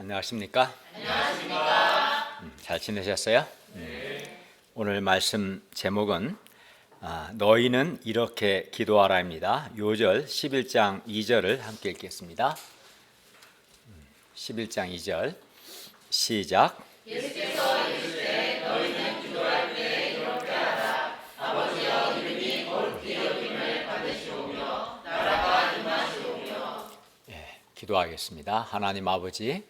안녕하십니까? 잘 지내셨어요? 오늘 말씀 제목은 너희는 이렇게 기도하라입니다. 요절 11장 2절을 함께 읽겠습니다. 11장 2절 시작. 예수께서 이르시되 너희는 기도할 때 이렇게 하라. 아버지여 이름이 거룩히 여김을 받으시오며 나라가 임하시오며. 기도하겠습니다. 하나님 아버지,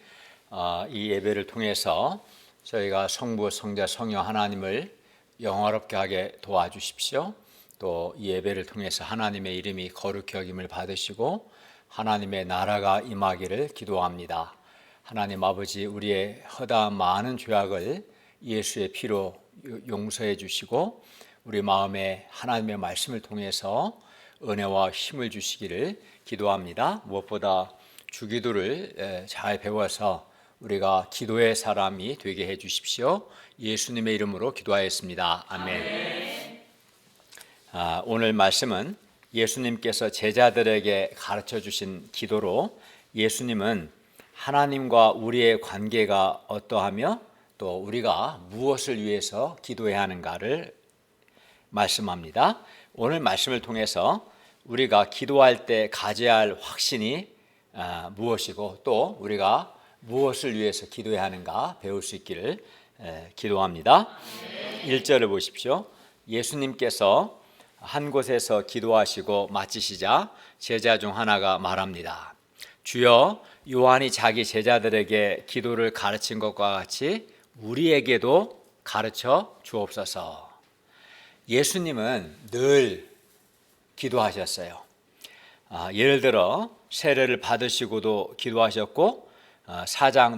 이 예배를 통해서 저희가 성부, 성자, 성령 하나님을 영화롭게 하게 도와주십시오. 또 이 예배를 통해서 하나님의 이름이 거룩히 여김을 받으시고 하나님의 나라가 임하기를 기도합니다. 하나님 아버지, 우리의 허다한 많은 죄악을 예수의 피로 용서해 주시고 우리 마음에 하나님의 말씀을 통해서 은혜와 힘을 주시기를 기도합니다. 무엇보다 주기도를 잘 배워서 우리가 기도의 사람이 되게 해 주십시오. 예수님의 이름으로 기도하였습니다. 아멘. 오늘 말씀은 예수님께서 제자들에게 가르쳐 주신 기도로, 예수님은 하나님과 우리의 관계가 어떠하며 또 우리가 무엇을 위해서 기도해야 하는가를 말씀합니다. 오늘 말씀을 통해서 우리가 기도할 때 가져야 할 확신이 무엇이고 또 우리가 무엇을 위해서 기도해야 하는가 배울 수 있기를 기도합니다. 1절을 보십시오. 예수님께서 한 곳에서 기도하시고 마치시자 제자 중 하나가 말합니다. 주여, 요한이 자기 제자들에게 기도를 가르친 것과 같이 우리에게도 가르쳐 주옵소서. 예수님은 늘 기도하셨어요. 예를 들어 세례를 받으시고도 기도하셨고,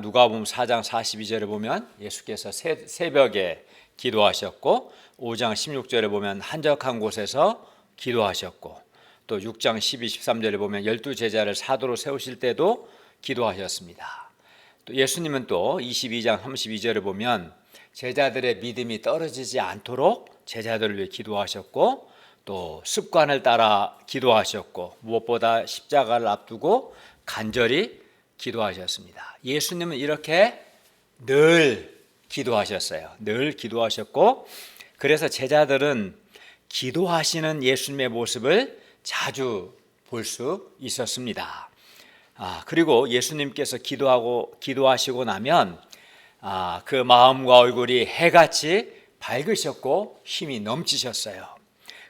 누가복음 4장 42절에 보면 예수께서 새벽에 기도하셨고, 5장 16절에 보면 한적한 곳에서 기도하셨고, 또 6장 12, 13절에 보면 12제자를 사도로 세우실 때도 기도하셨습니다. 또 예수님은 또 22장 32절에 보면 제자들의 믿음이 떨어지지 않도록 제자들을 위해 기도하셨고, 또 습관을 따라 기도하셨고, 무엇보다 십자가를 앞두고 간절히 기도하셨습니다. 예수님은 이렇게 늘 기도하셨어요. 늘 기도하셨고, 그래서 제자들은 기도하시는 예수님의 모습을 자주 볼 수 있었습니다. 그리고 예수님께서 기도하시고 나면 그 마음과 얼굴이 해같이 밝으셨고 힘이 넘치셨어요.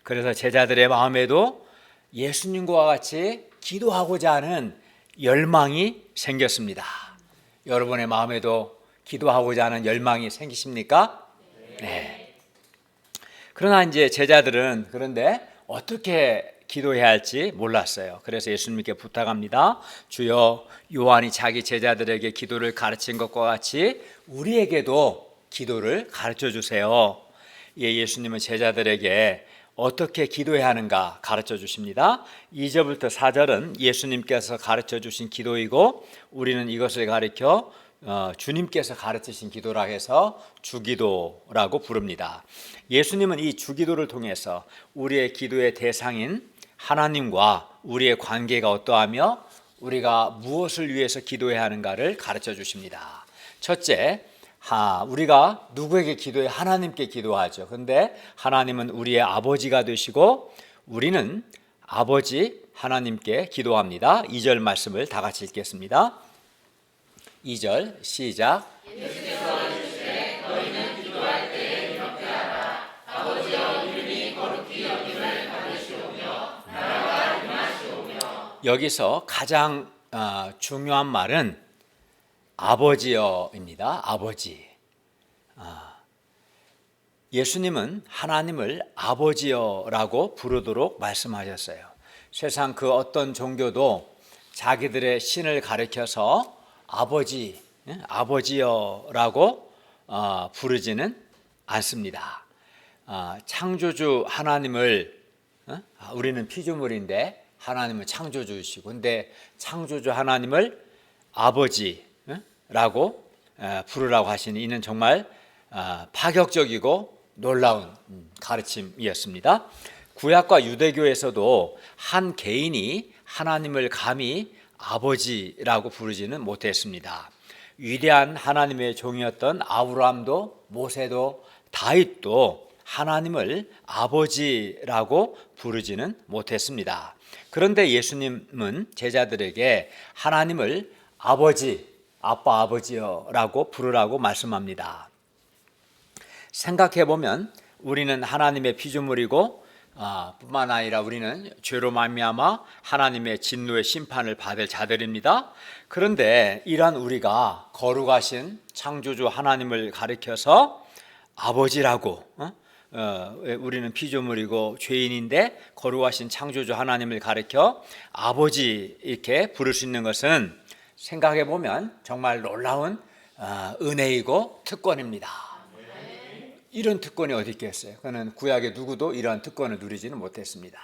그래서 제자들의 마음에도 예수님과 같이 기도하고자 하는 열망이 생겼습니다. 여러분의 마음에도 기도하고자 하는 열망이 생기십니까? 네. 그러나 이제 제자들은 그런데 어떻게 기도해야 할지 몰랐어요. 그래서 예수님께 부탁합니다. 주여, 요한이 자기 제자들에게 기도를 가르친 것과 같이 우리에게도 기도를 가르쳐 주세요. 예수님은 제자들에게 어떻게 기도해야 하는가 가르쳐 주십니다. 2절부터 4절은 예수님께서 가르쳐 주신 기도이고, 우리는 이것을 가르쳐 주님께서 가르치신 기도라 해서 주기도라고 부릅니다. 예수님은 이 주기도를 통해서 우리의 기도의 대상인 하나님과 우리의 관계가 어떠하며 우리가 무엇을 위해서 기도해야 하는가를 가르쳐 주십니다. 첫째, 우리가 누구에게 기도해? 하나님께 기도하죠. 그런데 하나님은 우리의 아버지가 되시고 우리는 아버지 하나님께 기도합니다. 2절 말씀을 다 같이 읽겠습니다. 2절 시작. 예수께서 이르시되 너희는 기도할 때 이렇게 하라. 아버지여 이름이 거룩히 여김을 받으시오며 나라가 임하시오며. 여기서 가장 중요한 말은 아버지여입니다. 아버지. 예수님은 하나님을 아버지여라고 부르도록 말씀하셨어요. 세상 그 어떤 종교도 자기들의 신을 가리켜서 아버지여라고 부르지는 않습니다. 창조주 하나님을, 우리는 피조물인데 하나님은 창조주이시고, 근데 창조주 하나님을 아버지라고 부르라고 하시니 이는 정말 파격적이고 놀라운 가르침이었습니다. 구약과 유대교에서도 한 개인이 하나님을 감히 아버지라고 부르지는 못했습니다. 위대한 하나님의 종이었던 아브라함도 모세도 다윗도 하나님을 아버지라고 부르지는 못했습니다. 그런데 예수님은 제자들에게 하나님을 아버지, 아빠 아버지여라고 부르라고 말씀합니다. 생각해보면 우리는 하나님의 피조물이고 뿐만 아니라 우리는 죄로 말미암아 하나님의 진노의 심판을 받을 자들입니다. 그런데 이러한 우리가 거룩하신 창조주 하나님을 가리켜서 아버지라고 우리는 피조물이고 죄인인데 거룩하신 창조주 하나님을 가리켜 아버지 이렇게 부를 수 있는 것은 생각해보면 정말 놀라운 은혜이고 특권입니다. 이런 특권이 어디 있겠어요? 그는 구약의 누구도 이러한 특권을 누리지는 못했습니다.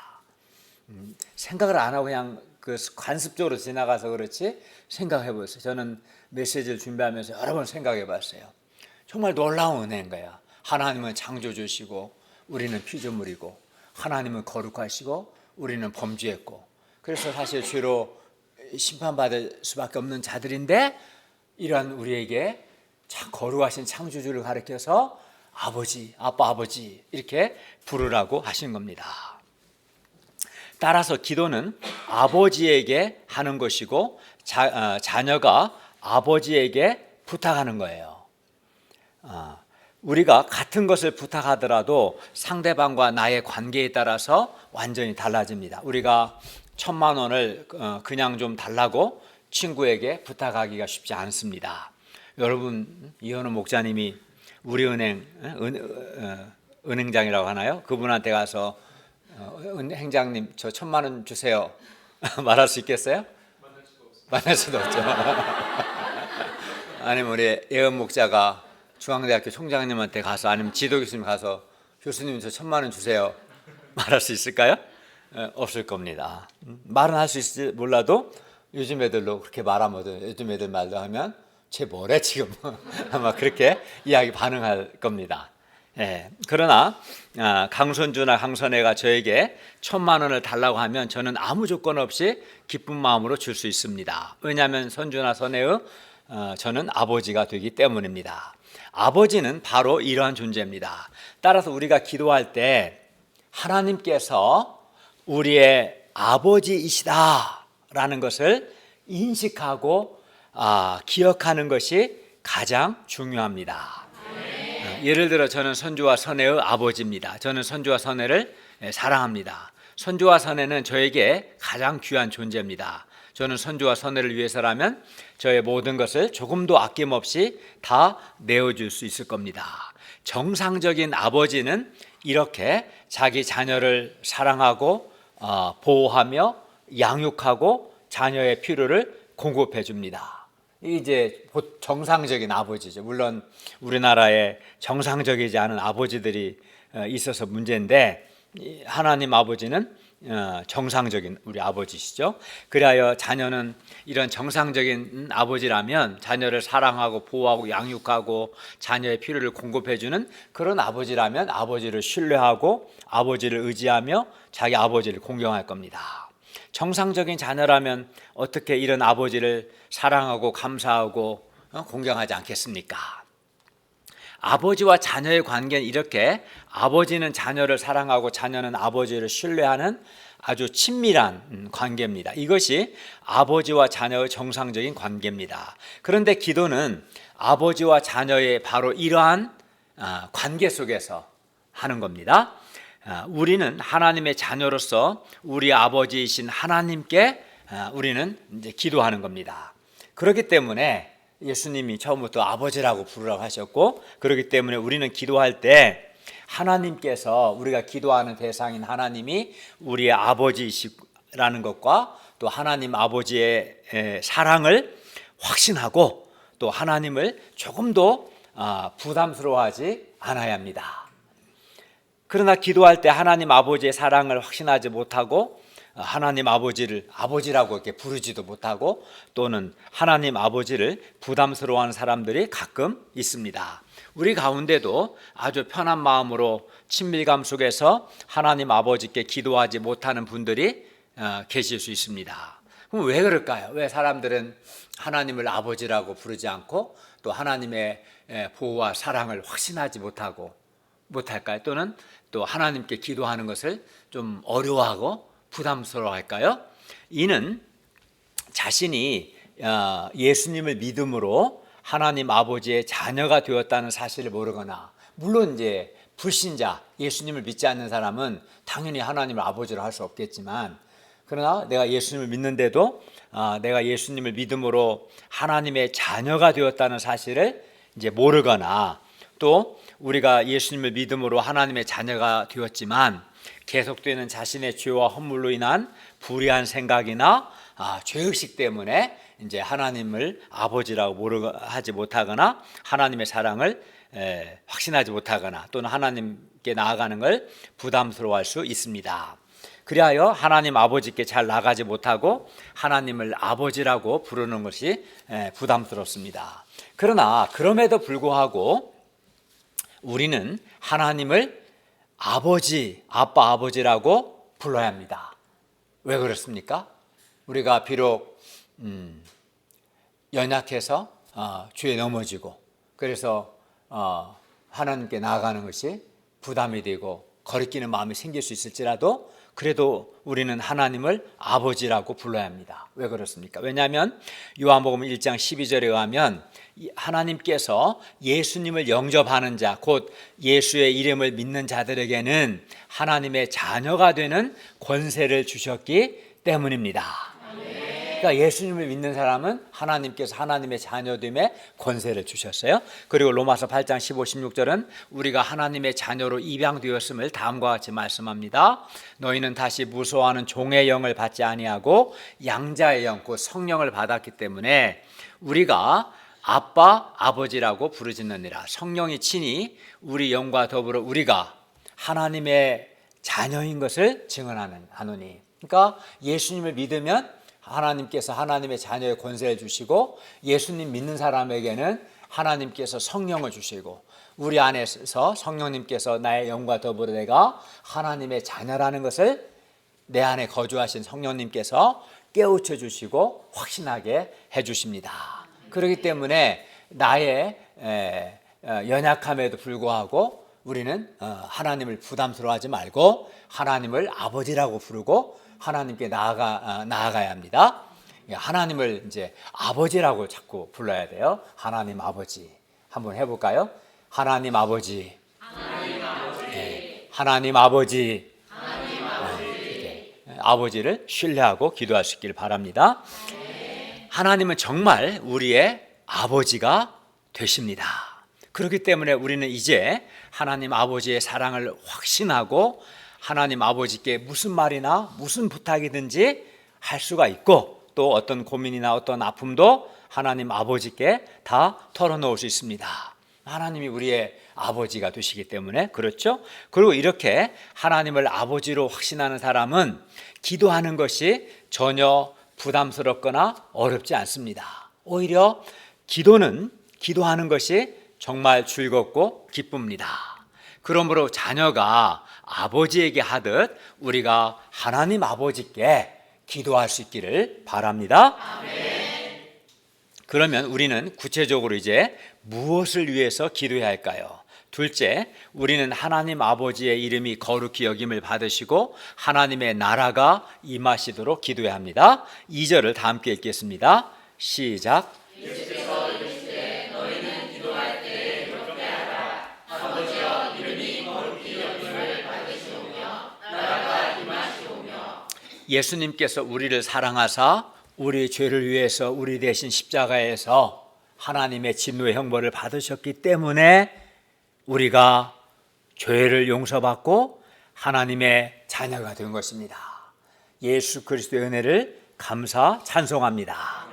생각을 안 하고 그냥 그 관습적으로 지나가서 그렇지 생각해 보세요. 저는 메시지를 준비하면서 여러 번 생각해 봤어요. 정말 놀라운 은혜인 거야. 하나님은 창조주시고 우리는 피조물이고 하나님은 거룩하시고 우리는 범죄했고 그래서 사실 죄로 심판받을 수밖에 없는 자들인데 이러한 우리에게 참 거룩하신 창조주를 가리켜서 아버지, 아빠 아버지 이렇게 부르라고 하신 겁니다. 따라서 기도는 아버지에게 하는 것이고 자녀가 아버지에게 부탁하는 거예요. 우리가 같은 것을 부탁하더라도 상대방과 나의 관계에 따라서 완전히 달라집니다. 우리가 1,000만 원을 그냥 좀 달라고 친구에게 부탁하기가 쉽지 않습니다. 여러분, 이현우 목사님이 우리은행 은행장이라고 하나요? 그분한테 가서 행장님 저 1,000만 원 주세요 말할 수 있겠어요? 만날 수도 없죠. 아니면 우리 예은 목자가 중앙대학교 총장님한테 가서 아니면 지도 교수님 가서 교수님 저 1,000만 원 주세요 말할 수 있을까요? 없을 겁니다. 말은 할 수 있을지 몰라도 요즘 애들로 그렇게 말하면 요즘 애들 말로 하면 쟤 뭐래 지금 아마 그렇게 이야기 반응할 겁니다. 그러나 강선주나 강선혜가 저에게 1,000만 원을 달라고 하면 저는 아무 조건 없이 기쁜 마음으로 줄 수 있습니다. 왜냐하면 선주나 선혜의 저는 아버지가 되기 때문입니다. 아버지는 바로 이러한 존재입니다. 따라서 우리가 기도할 때 하나님께서 우리의 아버지이시다라는 것을 인식하고 기억하는 것이 가장 중요합니다. 예를 들어 저는 선주와 선혜의 아버지입니다. 저는 선주와 선혜를 사랑합니다. 선주와 선혜는 저에게 가장 귀한 존재입니다. 저는 선주와 선혜를 위해서라면 저의 모든 것을 조금도 아낌없이 다 내어줄 수 있을 겁니다. 정상적인 아버지는 이렇게 자기 자녀를 사랑하고 보호하며 양육하고 자녀의 필요를 공급해 줍니다. 이제 정상적인 아버지죠. 물론 우리나라에 정상적이지 않은 아버지들이 있어서 문제인데 하나님 아버지는 정상적인 우리 아버지시죠. 그리하여 자녀는 이런 정상적인 아버지라면 자녀를 사랑하고 보호하고 양육하고 자녀의 필요를 공급해주는 그런 아버지라면 아버지를 신뢰하고 아버지를 의지하며 자기 아버지를 공경할 겁니다. 정상적인 자녀라면 어떻게 이런 아버지를 사랑하고 감사하고 공경하지 않겠습니까? 아버지와 자녀의 관계는 이렇게 아버지는 자녀를 사랑하고 자녀는 아버지를 신뢰하는 아주 친밀한 관계입니다. 이것이 아버지와 자녀의 정상적인 관계입니다. 그런데 기도는 아버지와 자녀의 바로 이러한 관계 속에서 하는 겁니다. 우리는 하나님의 자녀로서 우리 아버지이신 하나님께 우리는 이제 기도하는 겁니다. 그렇기 때문에 예수님이 처음부터 아버지라고 부르라고 하셨고 그렇기 때문에 우리는 기도할 때 하나님께서 우리가 기도하는 대상인 하나님이 우리의 아버지이시라는 것과 또 하나님 아버지의 사랑을 확신하고 또 하나님을 조금도 부담스러워하지 않아야 합니다. 그러나 기도할 때 하나님 아버지의 사랑을 확신하지 못하고 하나님 아버지를 아버지라고 이렇게 부르지도 못하고 또는 하나님 아버지를 부담스러워하는 사람들이 가끔 있습니다. 우리 가운데도 아주 편한 마음으로 친밀감 속에서 하나님 아버지께 기도하지 못하는 분들이 계실 수 있습니다. 그럼 왜 그럴까요? 왜 사람들은 하나님을 아버지라고 부르지 않고 또 하나님의 보호와 사랑을 확신하지 못할까요? 또는 또 하나님께 기도하는 것을 좀 어려워하고 부담스러워할까요? 이는 자신이 예수님을 믿음으로 하나님 아버지의 자녀가 되었다는 사실을 모르거나, 물론 이제 불신자, 예수님을 믿지 않는 사람은 당연히 하나님을 아버지로 할 수 없겠지만, 그러나 내가 예수님을 믿는데도 내가 예수님을 믿음으로 하나님의 자녀가 되었다는 사실을 이제 모르거나, 또 우리가 예수님을 믿음으로 하나님의 자녀가 되었지만 계속되는 자신의 죄와 허물로 인한 불의한 생각이나 죄의식 때문에 이제 하나님을 아버지라고 하지 못하거나 하나님의 사랑을 확신하지 못하거나 또는 하나님께 나아가는 걸 부담스러워할 수 있습니다. 그리하여 하나님 아버지께 잘 나가지 못하고 하나님을 아버지라고 부르는 것이 부담스럽습니다. 그러나 그럼에도 불구하고 우리는 하나님을 아버지, 아빠, 아버지라고 불러야 합니다. 왜 그렇습니까? 우리가 비록 연약해서 죄에 넘어지고, 그래서 하나님께 나아가는 것이 부담이 되고 거리끼는 마음이 생길 수 있을지라도 그래도 우리는 하나님을 아버지라고 불러야 합니다. 왜 그렇습니까? 왜냐하면 요한복음 1장 12절에 의하면 하나님께서 예수님을 영접하는 자, 곧 예수의 이름을 믿는 자들에게는 하나님의 자녀가 되는 권세를 주셨기 때문입니다. 그러니까 예수님을 믿는 사람은 하나님께서 하나님의 자녀됨의 권세를 주셨어요. 그리고 로마서 8장 15, 16절은 우리가 하나님의 자녀로 입양되었음을 다음과 같이 말씀합니다. 너희는 다시 무서워하는 종의 영을 받지 아니하고 양자의 영, 곧 성령을 받았기 때문에 우리가 아빠, 아버지라고 부르짖느니라. 성령이 친히 우리 영과 더불어 우리가 하나님의 자녀인 것을 증언하노니. 그러니까 예수님을 믿으면 하나님께서 하나님의 자녀의 권세를 주시고, 예수님 믿는 사람에게는 하나님께서 성령을 주시고, 우리 안에서 성령님께서 나의 영과 더불어 내가 하나님의 자녀라는 것을 내 안에 거주하신 성령님께서 깨우쳐 주시고 확신하게 해 주십니다. 그렇기 때문에 나의 연약함에도 불구하고 우리는 하나님을 부담스러워하지 말고 하나님을 아버지라고 부르고 하나님께 나아가야 합니다. 하나님을 이제 아버지라고 자꾸 불러야 돼요. 하나님 아버지. 한번 해볼까요? 하나님 아버지. 하나님 아버지. 네. 하나님 아버지. 하나님 아버지. 아버지를 신뢰하고 기도할 수 있기를 바랍니다. 하나님은 정말 우리의 아버지가 되십니다. 그렇기 때문에 우리는 이제 하나님 아버지의 사랑을 확신하고 하나님 아버지께 무슨 말이나 무슨 부탁이든지 할 수가 있고, 또 어떤 고민이나 어떤 아픔도 하나님 아버지께 다 털어놓을 수 있습니다. 하나님이 우리의 아버지가 되시기 때문에 그렇죠. 그리고 이렇게 하나님을 아버지로 확신하는 사람은 기도하는 것이 전혀 부담스럽거나 어렵지 않습니다. 오히려 기도하는 것이 정말 즐겁고 기쁩니다. 그러므로 자녀가 아버지에게 하듯 우리가 하나님 아버지께 기도할 수 있기를 바랍니다. 아멘. 그러면 우리는 구체적으로 이제 무엇을 위해서 기도해야 할까요? 둘째, 우리는 하나님 아버지의 이름이 거룩히 여김을 받으시고 하나님의 나라가 임하시도록 기도해야 합니다. 2절을 다 함께 읽겠습니다. 시작. 예수께서 이르시되 너희는 기도할 때 이렇게 하라. 아버지여 이름이 거룩히 여김을 받으시오며 나라가 임하시오며. 예수님께서 우리를 사랑하사 우리 죄를 위해서 우리 대신 십자가에서 하나님의 진노의 형벌을 받으셨기 때문에 우리가 죄를 용서받고 하나님의 자녀가 된 것입니다. 예수 그리스도의 은혜를 감사 찬송합니다.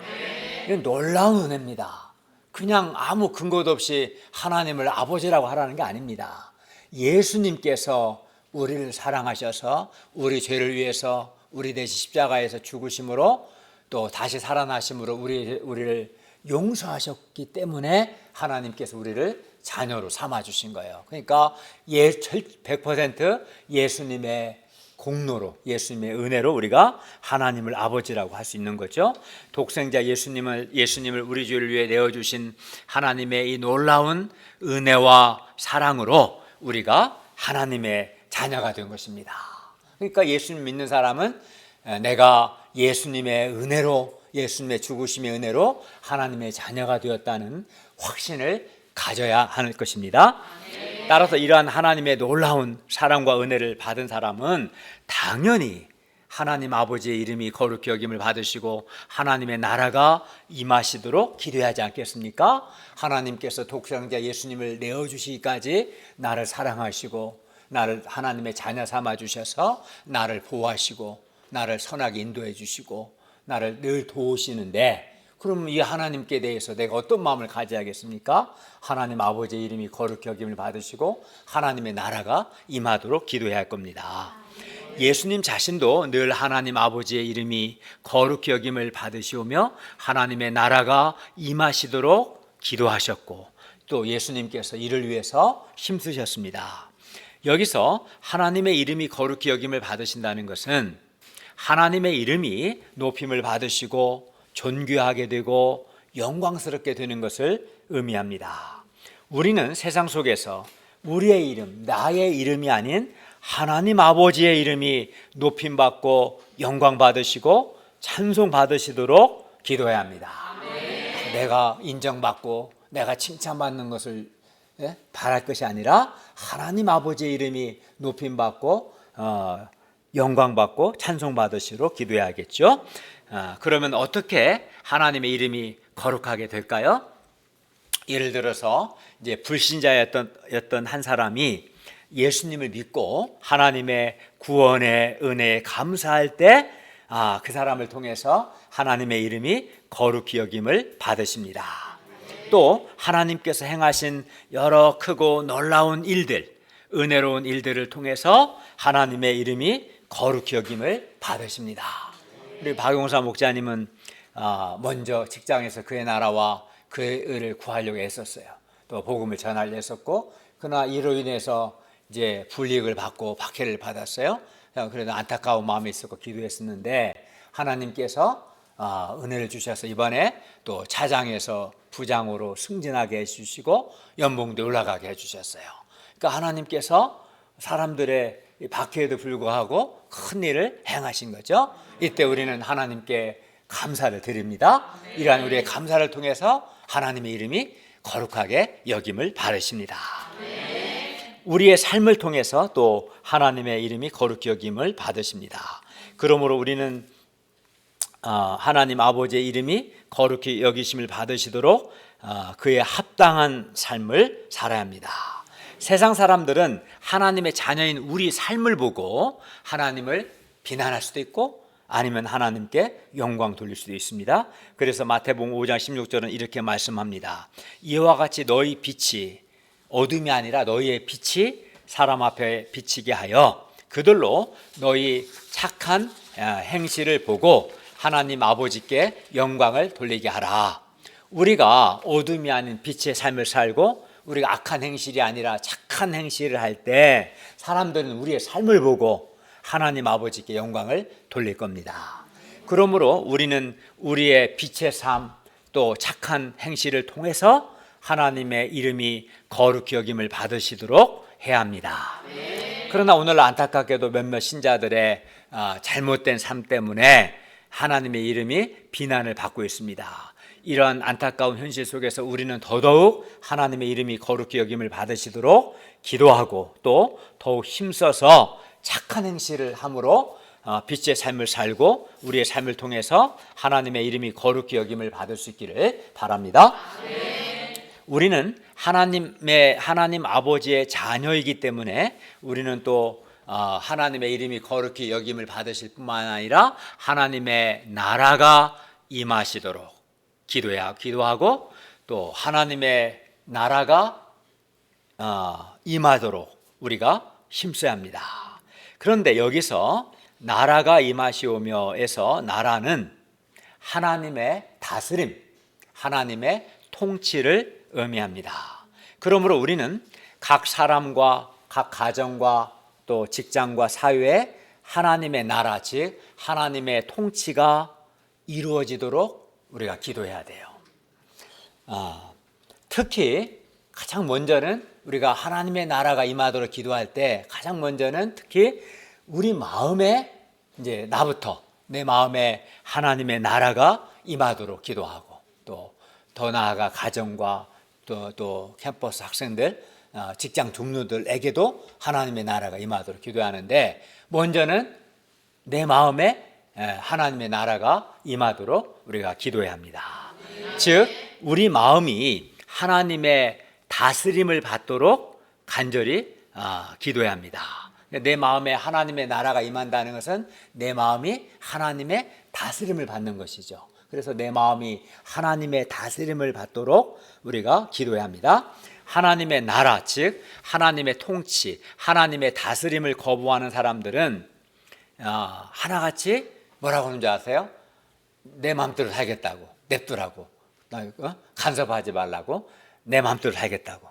이건 놀라운 은혜입니다. 그냥 아무 근거도 없이 하나님을 아버지라고 하라는 게 아닙니다. 예수님께서 우리를 사랑하셔서 우리 죄를 위해서 우리 대신 십자가에서 죽으심으로 또 다시 살아나심으로 우리를 용서하셨기 때문에 하나님께서 우리를 자녀로 삼아주신 거예요. 그러니까 100% 예수님의 공로로 예수님의 은혜로 우리가 하나님을 아버지라고 할 수 있는 거죠. 독생자 예수님을 우리 죄를 위해 내어주신 하나님의 이 놀라운 은혜와 사랑으로 우리가 하나님의 자녀가 된 것입니다. 그러니까 예수님 믿는 사람은 내가 예수님의 은혜로, 예수님의 죽으심의 은혜로 하나님의 자녀가 되었다는 확신을 가져야 할 것입니다. 따라서 이러한 하나님의 놀라운 사랑과 은혜를 받은 사람은 당연히 하나님 아버지의 이름이 거룩히 여김을 받으시고 하나님의 나라가 임하시도록 기도하지 않겠습니까? 하나님께서 독생자 예수님을 내어주시기까지 나를 사랑하시고 나를 하나님의 자녀 삼아 주셔서 나를 보호하시고 나를 선하게 인도해 주시고 나를 늘 도우시는데, 그럼 이 하나님께 대해서 내가 어떤 마음을 가져야겠습니까? 하나님 아버지의 이름이 거룩히 여김을 받으시고 하나님의 나라가 임하도록 기도해야 할 겁니다. 예수님 자신도 늘 하나님 아버지의 이름이 거룩히 여김을 받으시오며 하나님의 나라가 임하시도록 기도하셨고 또 예수님께서 이를 위해서 힘쓰셨습니다. 여기서 하나님의 이름이 거룩히 여김을 받으신다는 것은 하나님의 이름이 높임을 받으시고 존귀하게 되고 영광스럽게 되는 것을 의미합니다. 우리는 세상 속에서 우리의 이름, 나의 이름이 아닌 하나님 아버지의 이름이 높임받고 영광받으시고 찬송받으시도록 기도해야 합니다. 내가 인정받고 내가 칭찬받는 것을 바랄 것이 아니라 하나님 아버지의 이름이 높임받고 영광받고 찬송받으시도록 기도해야겠죠. 그러면 어떻게 하나님의 이름이 거룩하게 될까요? 예를 들어서 이제 불신자였던 한 사람이 예수님을 믿고 하나님의 구원의 은혜에 감사할 때 그 사람을 통해서 하나님의 이름이 거룩히 여김을 받으십니다. 또 하나님께서 행하신 여러 크고 놀라운 일들, 은혜로운 일들을 통해서 하나님의 이름이 거룩히 여김을 받으십니다. 우리 박용사 목사님은 먼저 직장에서 그의 나라와 그의 의를 구하려고 애썼어요. 또 복음을 전하려 했었고, 그러나 이로 인해서 이제 불이익을 받고 박해를 받았어요. 그래도 안타까운 마음이 있었고 기도했었는데 하나님께서 은혜를 주셔서 이번에 또 차장에서 부장으로 승진하게 해주시고 연봉도 올라가게 해주셨어요. 그러니까 하나님께서 사람들의 박해에도 불구하고 큰 일을 행하신 거죠. 이때 우리는 하나님께 감사를 드립니다. 이러한 우리의 감사를 통해서 하나님의 이름이 거룩하게 여김을 받으십니다. 우리의 삶을 통해서 또 하나님의 이름이 거룩히 여김을 받으십니다. 그러므로 우리는 하나님 아버지의 이름이 거룩히 여기심을 받으시도록 그에 합당한 삶을 살아야 합니다. 세상 사람들은 하나님의 자녀인 우리 삶을 보고 하나님을 비난할 수도 있고 아니면 하나님께 영광 돌릴 수도 있습니다. 그래서 마태복음 5장 16절은 이렇게 말씀합니다. 이와 같이 너희 빛이 어둠이 아니라 너희의 빛이 사람 앞에 비치게 하여 그들로 너희 착한 행실을 보고 하나님 아버지께 영광을 돌리게 하라. 우리가 어둠이 아닌 빛의 삶을 살고 우리가 악한 행실이 아니라 착한 행실을 할 때 사람들은 우리의 삶을 보고 하나님 아버지께 영광을 돌릴 겁니다. 그러므로 우리는 우리의 빛의 삶 또 착한 행실을 통해서 하나님의 이름이 거룩히 여김을 받으시도록 해야 합니다. 그러나 오늘 안타깝게도 몇몇 신자들의 잘못된 삶 때문에 하나님의 이름이 비난을 받고 있습니다. 이러한 안타까운 현실 속에서 우리는 더더욱 하나님의 이름이 거룩히 여김을 받으시도록 기도하고 또 더욱 힘써서 착한 행실을 함으로 빛의 삶을 살고 우리의 삶을 통해서 하나님의 이름이 거룩히 여김을 받을 수 있기를 바랍니다. 우리는 하나님 아버지의 자녀이기 때문에 우리는 또 하나님의 이름이 거룩히 여김을 받으실 뿐만 아니라 하나님의 나라가 임하시도록 기도하고 또 하나님의 나라가 임하도록 우리가 힘써야 합니다. 그런데 여기서 나라가 임하시오며에서 나라는 하나님의 다스림, 하나님의 통치를 의미합니다. 그러므로 우리는 각 사람과 각 가정과 또 직장과 사회에 하나님의 나라, 즉 하나님의 통치가 이루어지도록 우리가 기도해야 돼요. 특히 가장 먼저는 우리가 하나님의 나라가 임하도록 기도할 때 가장 먼저는 특히 우리 마음에 이제 나부터 내 마음에 하나님의 나라가 임하도록 기도하고 또 더 나아가 가정과 또 캠퍼스 학생들, 직장 동료들에게도 하나님의 나라가 임하도록 기도하는데 먼저는 내 마음에 하나님의 나라가 임하도록 우리가 기도해야 합니다. 즉 우리 마음이 하나님의 다스림을 받도록 간절히 기도해야 합니다. 내 마음에 하나님의 나라가 임한다는 것은 내 마음이 하나님의 다스림을 받는 것이죠. 그래서 내 마음이 하나님의 다스림을 받도록 우리가 기도해야 합니다. 하나님의 나라, 즉 하나님의 통치, 하나님의 다스림을 거부하는 사람들은 하나같이 뭐라고 하는 줄 아세요? 내 마음대로 살겠다고, 냅두라고, 간섭하지 말라고, 내 마음대로 살겠다고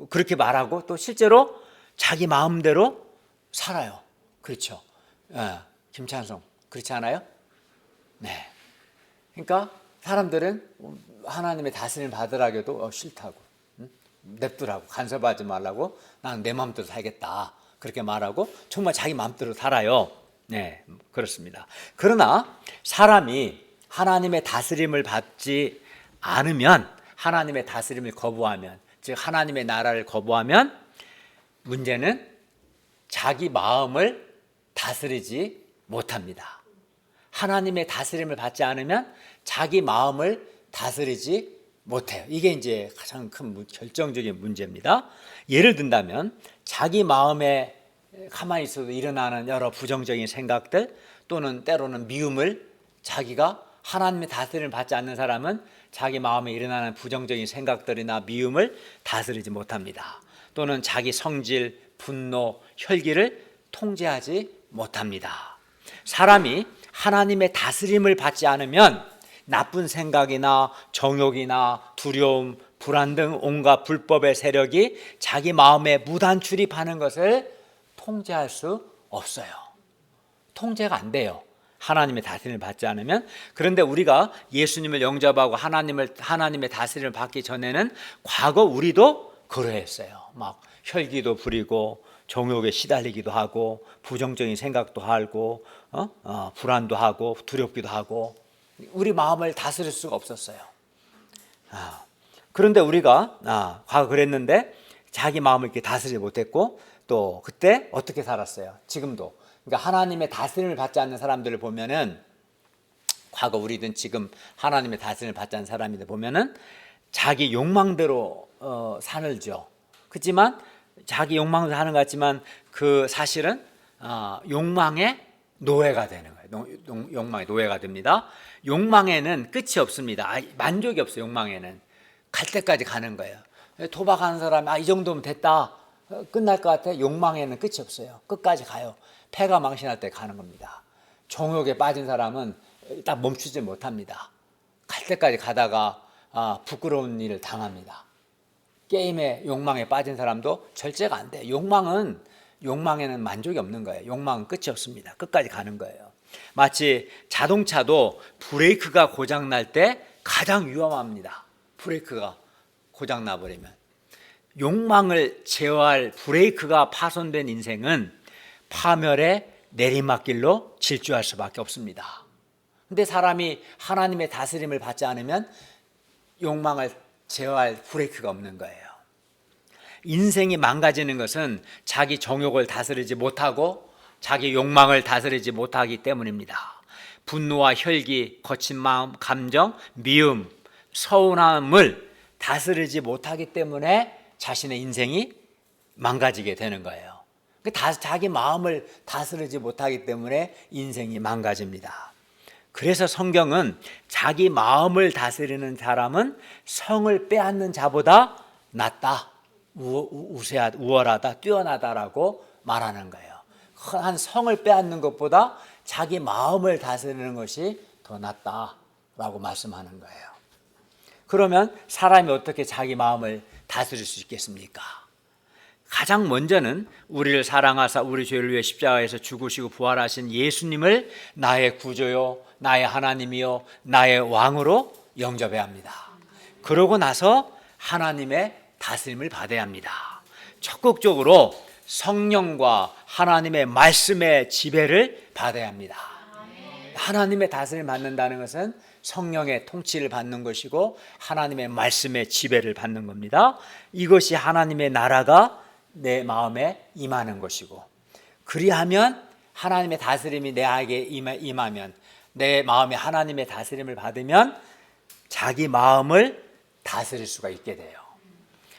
그렇게 말하고 또 실제로 자기 마음대로 살아요. 그렇죠? 김찬성 그렇지 않아요? 네. 그러니까 사람들은 하나님의 다스림을 받으라고 해도 싫다고, 냅두라고, 간섭하지 말라고, 나는 내 마음대로 살겠다 그렇게 말하고 정말 자기 마음대로 살아요. 네, 그렇습니다. 그러나 사람이 하나님의 다스림을 받지 않으면, 하나님의 다스림을 거부하면, 즉 하나님의 나라를 거부하면 문제는 자기 마음을 다스리지 못합니다. 하나님의 다스림을 받지 않으면 자기 마음을 다스리지 못해요. 이게 이제 가장 큰 결정적인 문제입니다. 예를 든다면 자기 마음에 가만히 있어도 일어나는 여러 부정적인 생각들 또는 때로는 미움을 자기가 하나님의 다스림을 받지 않는 사람은 자기 마음에 일어나는 부정적인 생각들이나 미움을 다스리지 못합니다. 또는 자기 성질, 분노, 혈기를 통제하지 못합니다. 사람이 하나님의 다스림을 받지 않으면 나쁜 생각이나 정욕이나 두려움, 불안 등 온갖 불법의 세력이 자기 마음에 무단 출입하는 것을 통제할 수 없어요. 통제가 안 돼요. 하나님의 다스림을 받지 않으면. 그런데 우리가 예수님을 영접하고 하나님의 다스림을 받기 전에는 과거 우리도 그러했어요. 막 혈기도 부리고 정욕에 시달리기도 하고 부정적인 생각도 하고 불안도 하고 두렵기도 하고 우리 마음을 다스릴 수가 없었어요. 그런데 우리가 과거 그랬는데 자기 마음을 이렇게 다스리지 못했고 또 그때 어떻게 살았어요? 지금도. 그러니까 하나님의 다스림을 받지 않는 사람들을 보면은 과거 우리든 지금 하나님의 다스림을 받지 않는 사람들 보면은 자기 욕망대로 살죠. 그렇지만 자기 욕망대로 사는 것 같지만 그 사실은 욕망의 노예가 되는 거예요. 욕망의 노예가 됩니다. 욕망에는 끝이 없습니다. 만족이 없어요. 욕망에는 갈 때까지 가는 거예요. 도박하는 사람이 이 정도면 됐다 끝날 것 같아. 욕망에는 끝이 없어요. 끝까지 가요. 패가 망신할 때 가는 겁니다. 정욕에 빠진 사람은 딱 멈추지 못합니다. 갈 때까지 가다가 부끄러운 일을 당합니다. 게임에 욕망에 빠진 사람도 절제가 안 돼요. 욕망에는 만족이 없는 거예요. 욕망은 끝이 없습니다. 끝까지 가는 거예요. 마치 자동차도 브레이크가 고장날 때 가장 위험합니다. 브레이크가 고장나 버리면. 욕망을 제어할 브레이크가 파손된 인생은 파멸의 내리막길로 질주할 수밖에 없습니다. 근데 사람이 하나님의 다스림을 받지 않으면 욕망을 제어할 브레이크가 없는 거예요. 인생이 망가지는 것은 자기 정욕을 다스리지 못하고 자기 욕망을 다스리지 못하기 때문입니다. 분노와 혈기, 거친 마음, 감정, 미움, 서운함을 다스리지 못하기 때문에 자신의 인생이 망가지게 되는 거예요. 자기 마음을 다스리지 못하기 때문에 인생이 망가집니다. 그래서 성경은 자기 마음을 다스리는 사람은 성을 빼앗는 자보다 낫다, 우월하다, 뛰어나다라고 말하는 거예요. 한 성을 빼앗는 것보다 자기 마음을 다스리는 것이 더 낫다라고 말씀하는 거예요. 그러면 사람이 어떻게 자기 마음을 다스릴 수 있겠습니까? 가장 먼저는 우리를 사랑하사 우리 죄를 위해 십자가에서 죽으시고 부활하신 예수님을 나의 구조요, 나의 하나님이요, 나의 왕으로 영접해야 합니다. 그러고 나서 하나님의 다스림을 받아야 합니다. 적극적으로 성령과 하나님의 말씀의 지배를 받아야 합니다. 하나님의 다스림을 받는다는 것은 성령의 통치를 받는 것이고 하나님의 말씀의 지배를 받는 겁니다. 이것이 하나님의 나라가 내 마음에 임하는 것이고, 그리하면 하나님의 다스림이 내게 임하면, 내 마음에 하나님의 다스림을 받으면 자기 마음을 다스릴 수가 있게 돼요.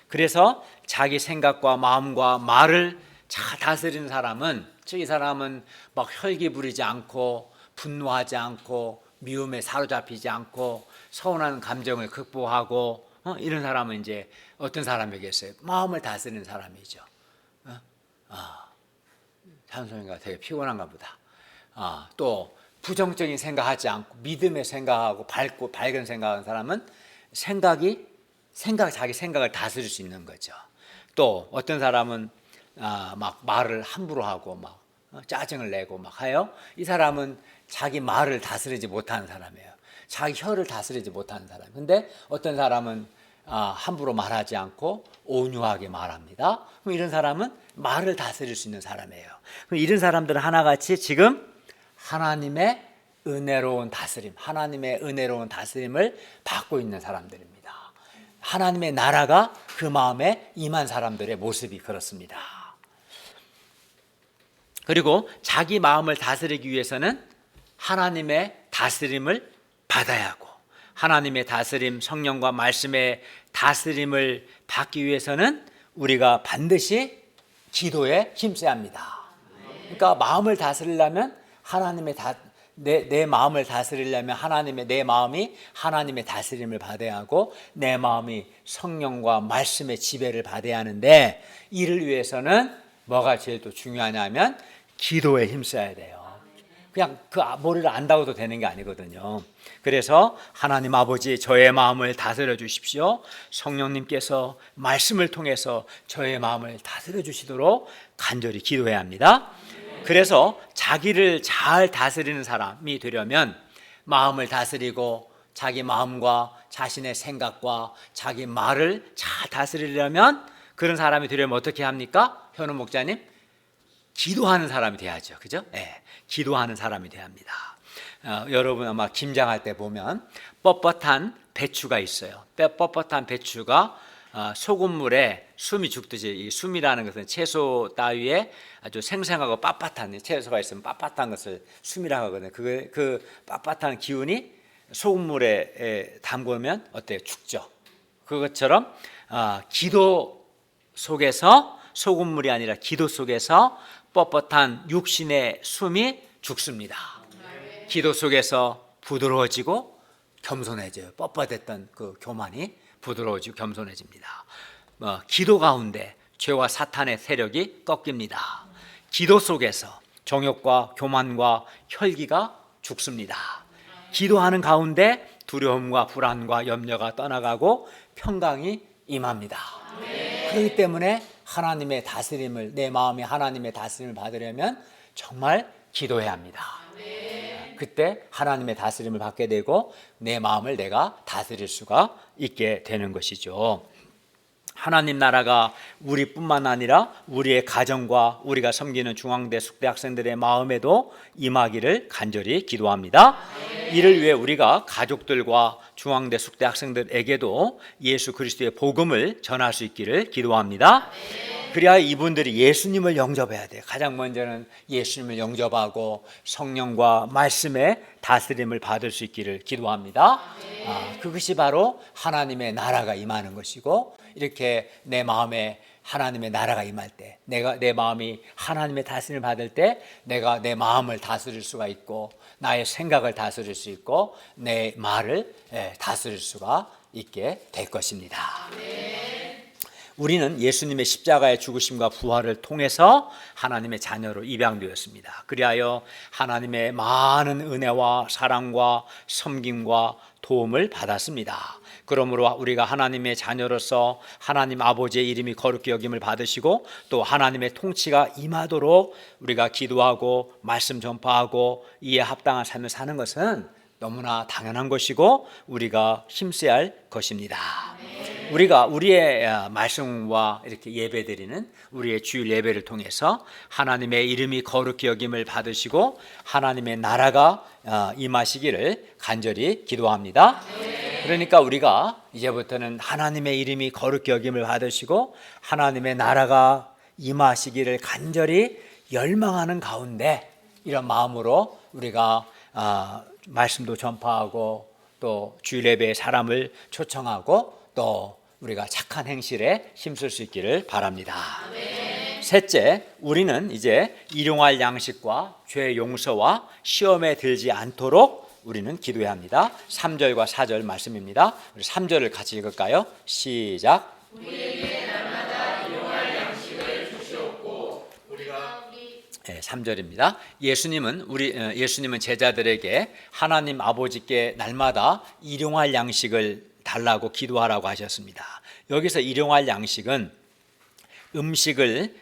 그래서 자기 생각과 마음과 말을 잘 다스리는 사람은, 즉 이 사람은 막 혈기 부리지 않고 분노하지 않고 미움에 사로잡히지 않고 서운한 감정을 극복하고 이런 사람은 이제 어떤 사람이겠어요? 마음을 다스리는 사람이죠. 찬송이가 되게 피곤한가 보다. 또 부정적인 생각하지 않고 믿음의 생각하고 밝고 밝은 생각하는 사람은 자기 생각을 다스릴 수 있는 거죠. 또 어떤 사람은 막 말을 함부로 하고 막 짜증을 내고 막 해요. 이 사람은 자기 말을 다스리지 못하는 사람이에요. 자기 혀를 다스리지 못하는 사람. 근데 어떤 사람은 함부로 말하지 않고 온유하게 말합니다. 그럼 이런 사람은 말을 다스릴 수 있는 사람이에요. 그럼 이런 사람들은 하나같이 지금 하나님의 은혜로운 다스림, 하나님의 은혜로운 다스림을 받고 있는 사람들입니다. 하나님의 나라가 그 마음에 임한 사람들의 모습이 그렇습니다. 그리고 자기 마음을 다스리기 위해서는 하나님의 다스림을 받아야 하고, 하나님의 다스림, 성령과 말씀의 다스림을 받기 위해서는 우리가 반드시 기도에 힘써야 합니다. 그러니까 마음을 다스리려면 내 마음을 다스리려면 내 마음이 하나님의 다스림을 받아야 하고 내 마음이 성령과 말씀의 지배를 받아야 하는데, 이를 위해서는 뭐가 제일 또 중요하냐면 기도에 힘써야 돼요. 그냥 그 머리를 안다고도 되는 게 아니거든요. 그래서 하나님 아버지, 저의 마음을 다스려 주십시오. 성령님께서 말씀을 통해서 저의 마음을 다스려 주시도록 간절히 기도해야 합니다. 그래서 자기를 잘 다스리는 사람이 되려면, 마음을 다스리고 자기 마음과 자신의 생각과 자기 말을 잘 다스리려면, 그런 사람이 되려면 어떻게 합니까? 현우 목자님, 기도하는 사람이 돼야죠. 그죠? 네, 기도하는 사람이 돼야 합니다. 여러분 아마 김장할 때 보면 뻣뻣한 배추가 있어요. 뻣뻣한 배추가 소금물에 숨이 죽듯이, 이 숨이라는 것은 채소 따위에 아주 생생하고 빳빳한 채소가 있으면 빳빳한 것을 숨이라고 하거든요. 그 빳빳한 기운이 소금물에 담그면 어때요? 죽죠. 그것처럼 기도 속에서, 소금물이 아니라 기도 속에서 뻣뻣한 육신의 숨이 죽습니다. 기도 속에서 부드러워지고 겸손해져요. 뻣뻣했던 그 교만이 부드러워지고 겸손해집니다. 기도 가운데 죄와 사탄의 세력이 꺾입니다. 기도 속에서 정욕과 교만과 혈기가 죽습니다. 기도하는 가운데 두려움과 불안과 염려가 떠나가고 평강이 임합니다. 그렇기 때문에 하나님의 다스림을, 내 마음이 하나님의 다스림을 받으려면 정말 기도해야 합니다. 그때 하나님의 다스림을 받게 되고 내 마음을 내가 다스릴 수가 있게 되는 것이죠. 하나님 나라가 우리뿐만 아니라 우리의 가정과 우리가 섬기는 중앙대 숙대 학생들의 마음에도 임하기를 간절히 기도합니다. 이를 위해 우리가 가족들과 중앙대 숙대 학생들에게도 예수 그리스도의 복음을 전할 수 있기를 기도합니다. 그래야 이분들이 예수님을 영접해야 돼요. 가장 먼저는 예수님을 영접하고 성령과 말씀의 다스림을 받을 수 있기를 기도합니다. 그것이 바로 하나님의 나라가 임하는 것이고, 이렇게 내 마음에 하나님의 나라가 임할 때, 내 마음이 하나님의 다스림을 받을 때 내가 내 마음을 다스릴 수가 있고, 나의 생각을 다스릴 수 있고, 내 말을 다스릴 수가 있게 될 것입니다. 우리는 예수님의 십자가의 죽으심과 부활을 통해서 하나님의 자녀로 입양되었습니다. 그리하여 하나님의 많은 은혜와 사랑과 섬김과 도움을 받았습니다. 그러므로 우리가 하나님의 자녀로서 하나님 아버지의 이름이 거룩히 여김을 받으시고 또 하나님의 통치가 임하도록 우리가 기도하고 말씀 전파하고 이에 합당한 삶을 사는 것은 너무나 당연한 것이고 우리가 힘써야 할 것입니다. 우리가 우리의 말씀과 이렇게 예배드리는 우리의 주일 예배를 통해서 하나님의 이름이 거룩히 여김을 받으시고 하나님의 나라가 임하시기를 간절히 기도합니다. 그러니까 우리가 이제부터는 하나님의 이름이 거룩히 여김을 받으시고 하나님의 나라가 임하시기를 간절히 열망하는 가운데 이런 마음으로 우리가 말씀도 전파하고 또 주일 예배에 사람을 초청하고 또 우리가 착한 행실에 힘쓸 수 있기를 바랍니다. 셋째, 우리는 이제 일용할 양식과 죄 용서와 시험에 들지 않도록 우리는 기도해야 합니다. 3절과 4절 말씀입니다. 우리 3절을 같이 읽을까요? 시작. 우리에게 날마다 일용할 양식을 주시옵고 우리가 3절입니다. 예수님은 제자들에게 하나님 아버지께 날마다 일용할 양식을 달라고 기도하라고 하셨습니다. 여기서 일용할 양식은 음식을